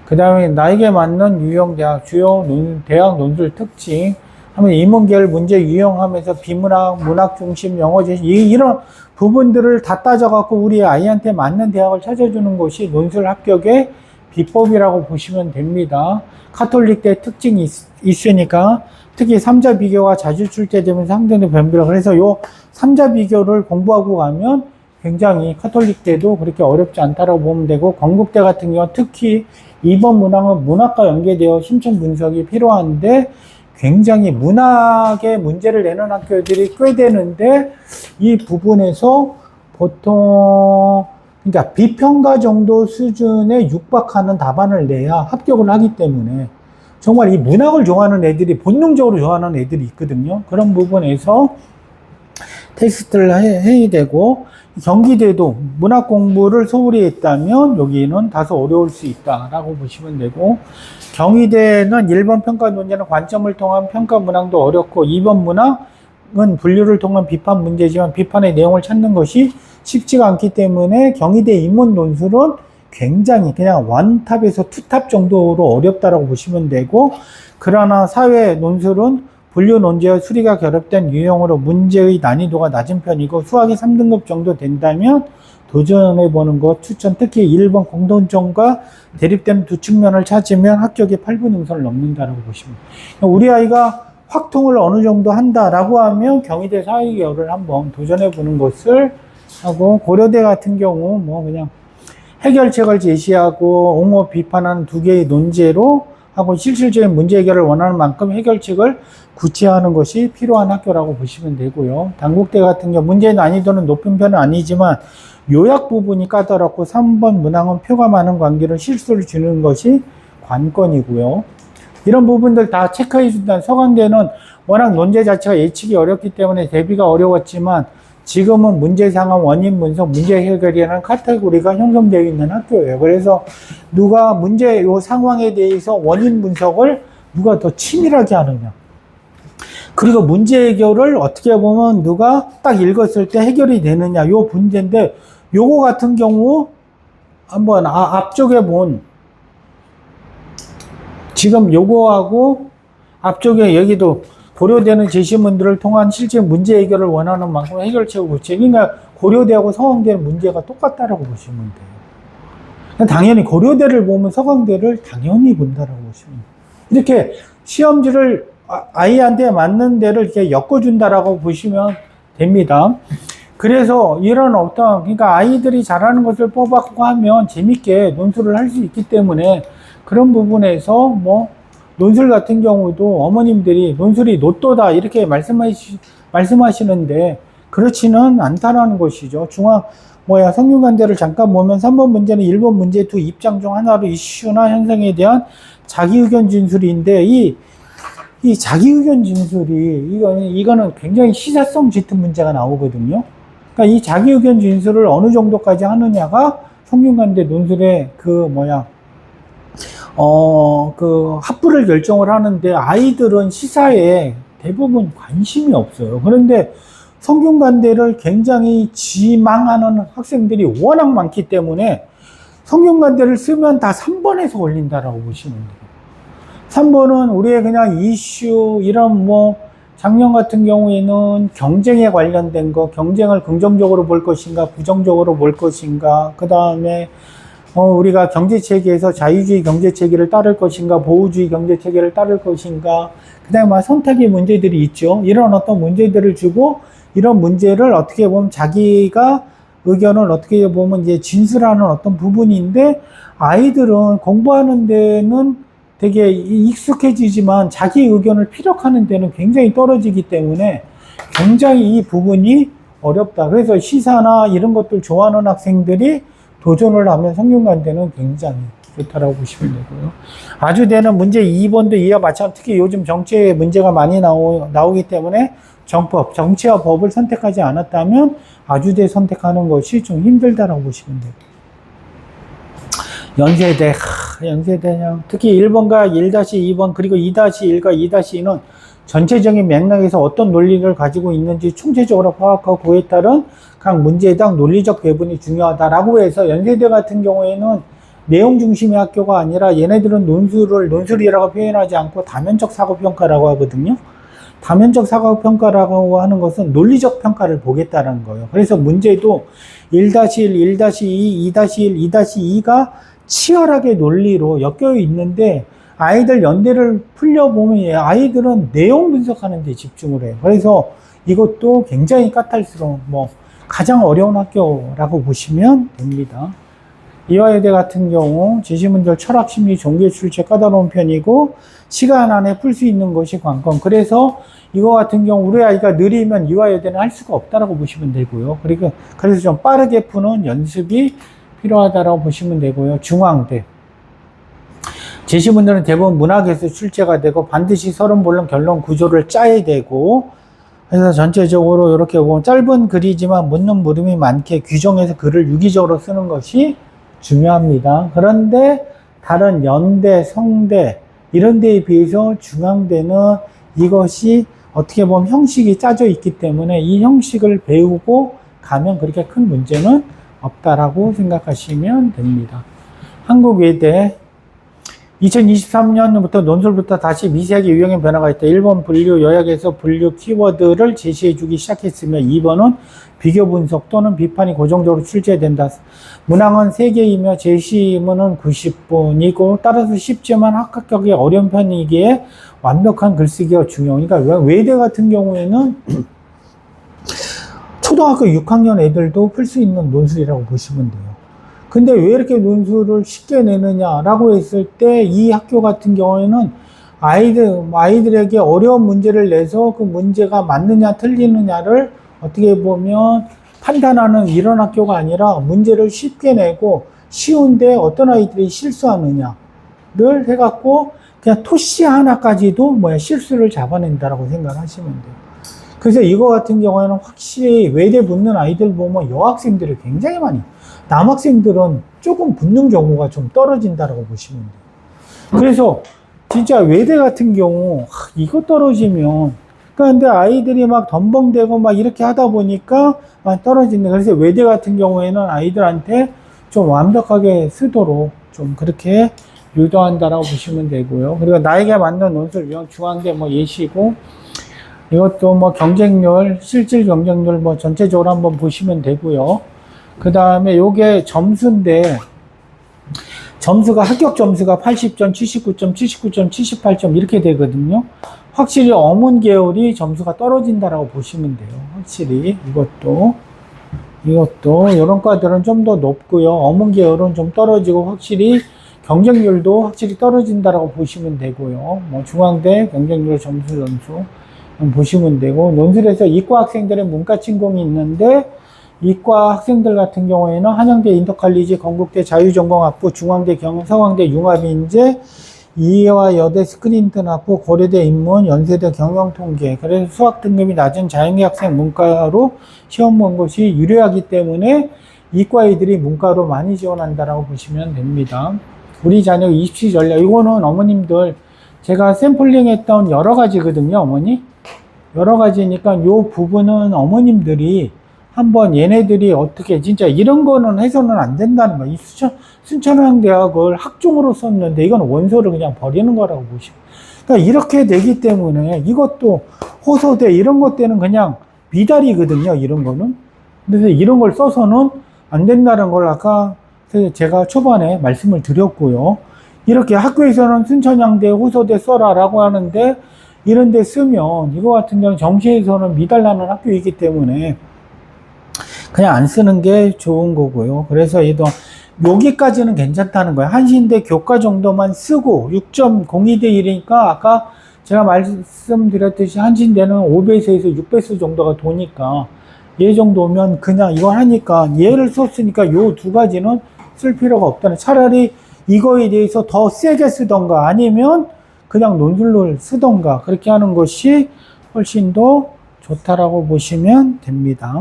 그 다음에 나에게 맞는 유형 대학, 주요 대학 논술 특징 하면 인문계열 문제 유형하면서 비문학, 문학 중심, 영어 중심 이런 부분들을 다 따져갖고 우리 아이한테 맞는 대학을 찾아주는 것이 논술 합격의 비법이라고 보시면 됩니다. 카톨릭대 특징이 있으니까 특히 3자 비교가 자주 출제되면서 상대는 변비라, 그래서 요 3자 비교를 공부하고 가면 굉장히 카톨릭대도 그렇게 어렵지 않다라고 보면 되고, 건국대 같은 경우 특히 2번 문항은 문학과 연계되어 심층 분석이 필요한데 굉장히 문학의 문제를 내는 학교들이 꽤 되는데, 이 부분에서 보통 그러니까 비평가 정도 수준에 육박하는 답안을 내야 합격을 하기 때문에 정말 이 문학을 좋아하는 애들이 본능적으로 좋아하는 애들이 있거든요. 그런 부분에서 테스트를 해야 되고, 경기대도 문학 공부를 소홀히 했다면 여기는 다소 어려울 수 있다라고 보시면 되고, 경희대는 1번 평가 문제는 관점을 통한 평가 문항도 어렵고, 2번 문항은 분류를 통한 비판 문제지만 비판의 내용을 찾는 것이 쉽지가 않기 때문에 경희대 인문 논술은 굉장히 그냥 원탑에서 투탑 정도로 어렵다라고 보시면 되고, 그러나 사회 논술은 분류 논제와 수리가 결합된 유형으로 문제의 난이도가 낮은 편이고, 수학이 3등급 정도 된다면 도전해 보는 것 추천. 특히 1번 공통점과 대립되는 두 측면을 찾으면 합격의 8분 응선을 넘는다라고 보시면 돼요. 우리 아이가 확통을 어느 정도 한다라고 하면 경희대 사회계열을 한번 도전해 보는 것을 하고, 고려대 같은 경우 뭐 그냥 해결책을 제시하고 옹호 비판하는 두 개의 논제로 하고 실질적인 문제 해결을 원하는 만큼 해결책을 구체화하는 것이 필요한 학교라고 보시면 되고요. 단국대 같은 경우 문제 난이도는 높은 편은 아니지만 요약 부분이 까다롭고 3번 문항은 표가 많은 관계로 실수를 주는 것이 관건이고요. 이런 부분들 다 체크해 준다는. 서강대는 워낙 논제 자체가 예측이 어렵기 때문에 대비가 어려웠지만 지금은 문제 상황, 원인 분석, 문제 해결이라는 카테고리가 형성되어 있는 학교예요. 그래서 누가 문제 요 상황에 대해서 원인 분석을 누가 더 치밀하게 하느냐, 그리고 문제 해결을 어떻게 보면 누가 딱 읽었을 때 해결이 되느냐, 요 문제인데, 요거 같은 경우 한번 앞쪽에 본 지금 요거하고 앞쪽에 여기도 고려대는 제시문들을 통한 실제 문제 해결을 원하는 만큼 해결책을 고치. 그러니까 고려대하고 서강대는 문제가 똑같다라고 보시면 돼요. 당연히 고려대를 보면 서강대를 당연히 본다라고 보시면 돼요. 이렇게 시험지를 아이한테 맞는 데를 이렇게 엮어준다라고 보시면 됩니다. 그래서 이런 어떤, 그러니까 아이들이 잘하는 것을 뽑아갖고 하면 재밌게 논술을 할 수 있기 때문에 그런 부분에서 뭐 논술 같은 경우도 어머님들이 논술이 노또다 이렇게 말씀하시는데 그렇지는 않다라는 것이죠. 성균관대를 잠깐 보면 3번 문제는 1번 문제 두 입장 중 하나로 이슈나 현상에 대한 자기의견 진술인데, 이 자기의견 진술이 이거는 굉장히 시사성 짙은 문제가 나오거든요. 그러니까 이 자기의견 진술을 어느 정도까지 하느냐가 성균관대 논술의 합부를 결정을 하는데, 아이들은 시사에 대부분 관심이 없어요. 그런데 성균관대를 굉장히 지망하는 학생들이 워낙 많기 때문에 성균관대를 쓰면 다 3번에서 걸린다라고 보시면 돼요. 3번은 우리의 그냥 이슈, 이런 작년 같은 경우에는 경쟁에 관련된 거, 경쟁을 긍정적으로 볼 것인가, 부정적으로 볼 것인가, 그 다음에 우리가 경제체계에서 자유주의 경제체계를 따를 것인가, 보호주의 경제체계를 따를 것인가, 그 다음에 선택의 문제들이 있죠. 이런 어떤 문제들을 주고, 이런 문제를 어떻게 보면 자기가 의견을 어떻게 보면 이제 진술하는 어떤 부분인데, 아이들은 공부하는 데는 되게 익숙해지지만 자기 의견을 피력하는 데는 굉장히 떨어지기 때문에 굉장히 이 부분이 어렵다. 그래서 시사나 이런 것들 좋아하는 학생들이 도전을 하면 성균관대는 굉장히 좋다라고 보시면 되고요. 아주대는 문제 2번도 이와 마찬가지로 특히 요즘 정치에 문제가 많이 나오기 때문에 정치와 법을 선택하지 않았다면 아주대 선택하는 것이 좀 힘들다라고 보시면 돼요. 연세대, 연세대냐. 특히 1번과 1-2번 그리고 2-1과 2-2는 전체적인 맥락에서 어떤 논리를 가지고 있는지 총체적으로 파악하고 그에 따른 각 문제에 대한 논리적 배분이 중요하다라고 해서 연세대 같은 경우에는 내용 중심의 학교가 아니라 얘네들은 논술이라고 표현하지 않고 다면적 사고평가라고 하거든요. 다면적 사고평가라고 하는 것은 논리적 평가를 보겠다는 거예요. 그래서 문제도 1-1, 1-2, 2-1, 2-2가 치열하게 논리로 엮여 있는데 아이들 연대를 풀려보면 아이들은 내용 분석하는 데 집중을 해요. 그래서 이것도 굉장히 까탈스러운 가장 어려운 학교라고 보시면 됩니다. 이화여대 같은 경우 지시문제 철학, 심리, 종교 출제 까다로운 편이고 시간 안에 풀 수 있는 것이 관건. 그래서 이거 같은 경우 우리 아이가 느리면 이화여대는 할 수가 없다라고 보시면 되고요. 그래서 좀 빠르게 푸는 연습이 필요하다라고 보시면 되고요. 중앙대. 제시문제는 대부분 문학에서 출제가 되고 반드시 서론본론 결론 구조를 짜야 되고 그래서 전체적으로 이렇게 보면 짧은 글이지만 묻는 물음이 많게 규정해서 글을 유기적으로 쓰는 것이 중요합니다. 그런데 다른 연대, 성대 이런 데에 비해서 중앙대는 이것이 어떻게 보면 형식이 짜져 있기 때문에 이 형식을 배우고 가면 그렇게 큰 문제는 없다라고 생각하시면 됩니다. 한국외대 2023년부터 논술부터 다시 미세하게 유형의 변화가 있다. 1번 분류 요약에서 분류 키워드를 제시해주기 시작했으며 2번은 비교 분석 또는 비판이 고정적으로 출제된다. 문항은 3개이며 제시문은 90분이고 따라서 쉽지만 합격하기 어려운 편이기에 완벽한 글쓰기가 중요해요. 그러니까 외대 같은 경우에는 초등학교 6학년 애들도 풀 수 있는 논술이라고 보시면 돼요. 근데 왜 이렇게 논술을 쉽게 내느냐라고 했을 때 이 학교 같은 경우에는 아이들에게 어려운 문제를 내서 그 문제가 맞느냐 틀리느냐를 어떻게 보면 판단하는 이런 학교가 아니라 문제를 쉽게 내고 쉬운데 어떤 아이들이 실수하느냐를 해갖고 그냥 토시 하나까지도 실수를 잡아낸다라고 생각하시면 돼요. 그래서 이거 같은 경우에는 확실히 외대 붙는 아이들 보면 여학생들이 굉장히 많이 남학생들은 조금 붙는 경우가 좀 떨어진다라고 보시면 돼요. 그래서 진짜 외대 같은 경우 이거 떨어지면 그런데 아이들이 막 덤벙대고 막 이렇게 하다 보니까 막 떨어진다. 그래서 외대 같은 경우에는 아이들한테 좀 완벽하게 쓰도록 좀 그렇게 유도한다라고 보시면 되고요. 그리고 나에게 맞는 논술 유형 중앙대 예시고 이것도 경쟁률 실질 경쟁률 전체적으로 한번 보시면 되고요. 그 다음에 요게 점수인데 점수가 합격 점수가 80점, 79점, 79점, 78점 이렇게 되거든요. 확실히 어문 계열이 점수가 떨어진다라고 보시면 돼요. 확실히 이것도 이런 과들은 좀 더 높고요. 어문 계열은 좀 떨어지고 확실히 경쟁률도 확실히 떨어진다라고 보시면 되고요. 중앙대 경쟁률 점수 보시면 되고 논술에서 이과 학생들의 문과 침공이 있는데 이과 학생들 같은 경우에는 한양대 인터칼리지, 건국대 자유전공학부, 중앙대 서강대 융합인재, 이화여대 스크린턴학부, 고려대 인문, 연세대 경영통계. 그래서 수학 등급이 낮은 자연계 학생 문과로 시험 본 것이 유리하기 때문에 이과애들이 문과로 많이 지원한다라고 보시면 됩니다. 우리 자녀 입시 전략. 이거는 어머님들 제가 샘플링 했던 여러 가지거든요, 어머니. 여러 가지니까 요 부분은 어머님들이 한번 얘네들이 어떻게 진짜 이런 거는 해서는 안 된다는 거야. 이 순천향대학을 학종으로 썼는데 이건 원서를 그냥 버리는 거라고 보시고. 그러니까 이렇게 되기 때문에 이것도 호소대 이런 것 때는 그냥 미달이거든요. 이런 거는. 그래서 이런 걸 써서는 안 된다는 걸 아까 제가 초반에 말씀을 드렸고요. 이렇게 학교에서는 순천향대 호소대 써라라고 하는데 이런 데 쓰면 이거 같은 경우는 정시에서는 미달나는 학교이기 때문에 그냥 안 쓰는 게 좋은 거고요. 그래서 얘도 여기까지는 괜찮다는 거예요. 한신대 교과 정도만 쓰고 6.02대 1이니까 아까 제가 말씀드렸듯이 한신대는 5배수에서 6배수 정도가 도니까 얘 정도면 그냥 이거 하니까 얘를 썼으니까 요 두 가지는 쓸 필요가 없다는, 차라리 이거에 대해서 더 세게 쓰던가 아니면 그냥 논술을 쓰던가 그렇게 하는 것이 훨씬 더 좋다라고 보시면 됩니다.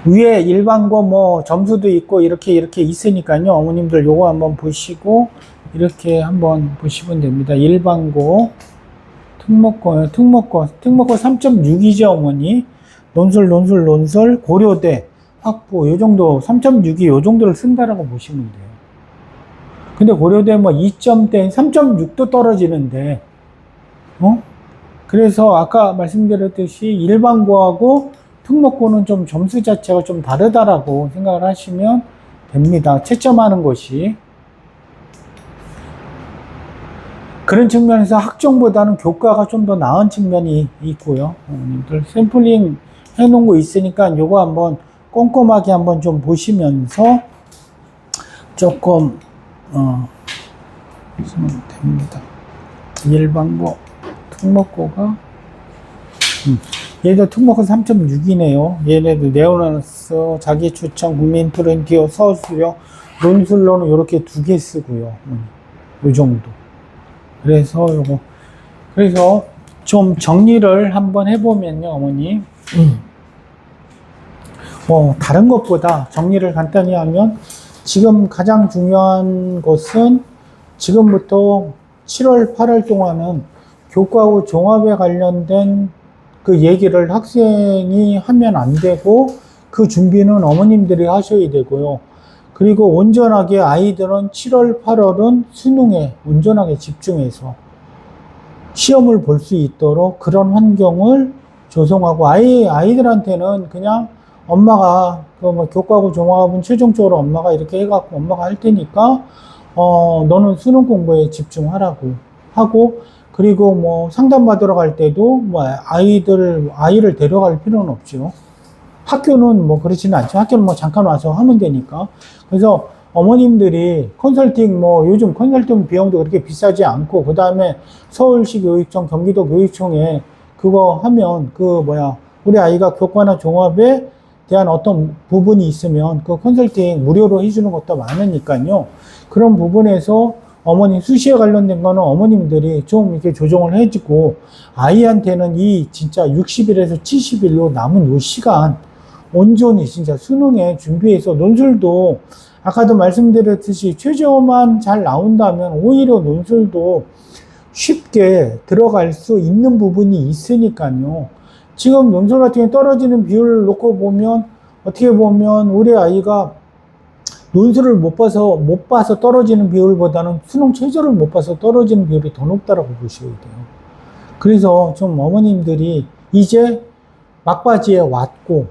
위에 일반고 뭐 점수도 있고 이렇게 있으니까요. 어머님들 요거 한번 보시고 이렇게 한번 보시면 됩니다. 일반고, 특목고 3.6이죠, 어머니. 논술, 고려대, 학부, 요 정도, 3.6이 요 정도를 쓴다라고 보시면 돼요. 근데 고려대 뭐 2점대, 3.6도 떨어지는데, 그래서 아까 말씀드렸듯이 일반고하고 특목고는 좀 점수 자체가 좀 다르다라고 생각을 하시면 됩니다. 채점하는 것이. 그런 측면에서 학종보다는 교과가 좀 더 나은 측면이 있고요. 어머님들 샘플링 해놓은 거 있으니까 요거 한번 꼼꼼하게 한번 좀 보시면서 조금 보시면 됩니다. 일반고, 특목고가 얘도 특목고 3.6이네요. 얘네도 네오나스, 자기추천, 국민프렌티어, 서술형, 논술로는 이렇게 두 개 쓰고요. 요 정도. 그래서 요거, 그래서 좀 정리를 한번 해보면요, 어머니. 뭐, 다른 것보다 정리를 간단히 하면 지금 가장 중요한 것은 지금부터 7월, 8월 동안은 교과후 종합에 관련된 그 얘기를 학생이 하면 안 되고 그 준비는 어머님들이 하셔야 되고요. 그리고 온전하게 아이들은 7월, 8월은 수능에 온전하게 집중해서 시험을 볼 수 있도록 그런 환경을 조성하고, 아이들한테는 그냥 엄마가 그 뭐 교과고 종합은 최종적으로 엄마가 이렇게 해갖고 엄마가 할 테니까 너는 수능 공부에 집중하라고 하고, 그리고 뭐 상담 받으러 갈 때도 뭐 아이를 데려갈 필요는 없죠. 학교는 뭐 그렇지는 않죠. 학교는 뭐 잠깐 와서 하면 되니까. 그래서 어머님들이 컨설팅, 뭐 요즘 컨설팅 비용도 그렇게 비싸지 않고, 그 다음에 서울시 교육청, 경기도 교육청에 그거 하면 우리 아이가 교과나 종합에 대한 어떤 부분이 있으면 그 컨설팅 무료로 해주는 것도 많으니까요. 그런 부분에서 어머니 수시에 관련된 거는 어머님들이 좀 이렇게 조정을 해주고, 아이한테는 이 진짜 60일에서 70일로 남은 요 시간 온전히 진짜 수능에 준비해서, 논술도 아까도 말씀드렸듯이 최저만 잘 나온다면 오히려 논술도 쉽게 들어갈 수 있는 부분이 있으니까요. 지금 논술 같은 게 떨어지는 비율을 놓고 보면 어떻게 보면 우리 아이가 논술을 못 봐서 떨어지는 비율보다는 수능 최저를 못 봐서 떨어지는 비율이 더 높다라고 보셔야 돼요. 그래서 좀 어머님들이 이제 막바지에 왔고,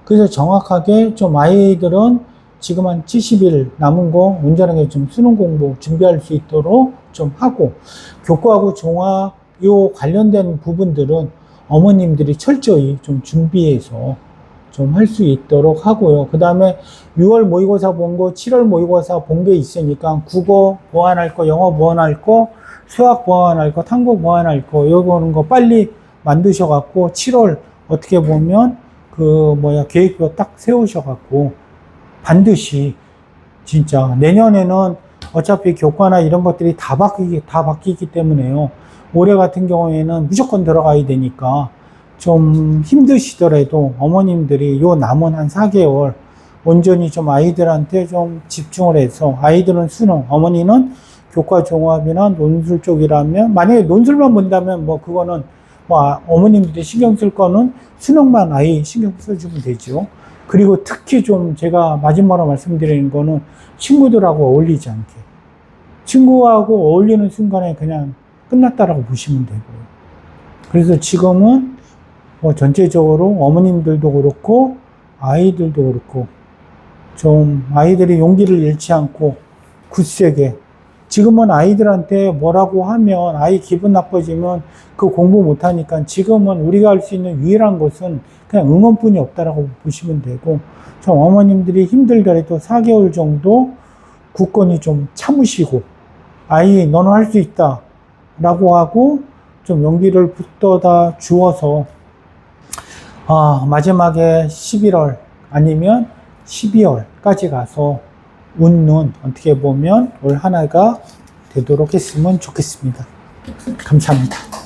그래서 정확하게 좀 아이들은 지금 한 70일 남은 거 온전하게 좀 수능 공부 준비할 수 있도록 좀 하고, 교과하고 종합 요 관련된 부분들은 어머님들이 철저히 좀 준비해서 좀 할 수 있도록 하고요. 그 다음에 6월 모의고사 본 거, 7월 모의고사 본 게 있으니까 국어 보완할 거, 영어 보완할 거, 수학 보완할 거, 탐구 보완할 거, 요거는 거 빨리 만드셔갖고 7월 어떻게 보면 계획표 딱 세우셔갖고 반드시 진짜 내년에는 어차피 교과나 이런 것들이 다 바뀌기 때문에요. 올해 같은 경우에는 무조건 들어가야 되니까 좀 힘드시더라도 어머님들이 요 남은 한 4개월 온전히 좀 아이들한테 좀 집중을 해서, 아이들은 수능, 어머니는 교과 종합이나 논술 쪽이라면, 만약에 논술만 본다면 뭐 그거는 어머님들이 신경 쓸 거는 수능만 아이 신경 써주면 되죠. 그리고 특히 좀 제가 마지막으로 말씀드리는 거는 친구들하고 어울리지 않게, 친구하고 어울리는 순간에 그냥 끝났다라고 보시면 되고요. 그래서 지금은 전체적으로 어머님들도 그렇고 아이들도 그렇고 좀 아이들이 용기를 잃지 않고 굳세게 지금은 아이들한테 뭐라고 하면 아이 기분 나빠지면 그 공부 못하니까 지금은 우리가 할 수 있는 유일한 것은 그냥 응원뿐이 없다라고 보시면 되고, 좀 어머님들이 힘들더라도 4개월 정도 굳건히 좀 참으시고, 아이 너는 할 수 있다 라고 하고 좀 용기를 북돋아 주어서 마지막에 11월 아니면 12월까지 가서 웃는, 어떻게 보면 올 한 해가 되도록 했으면 좋겠습니다. 감사합니다.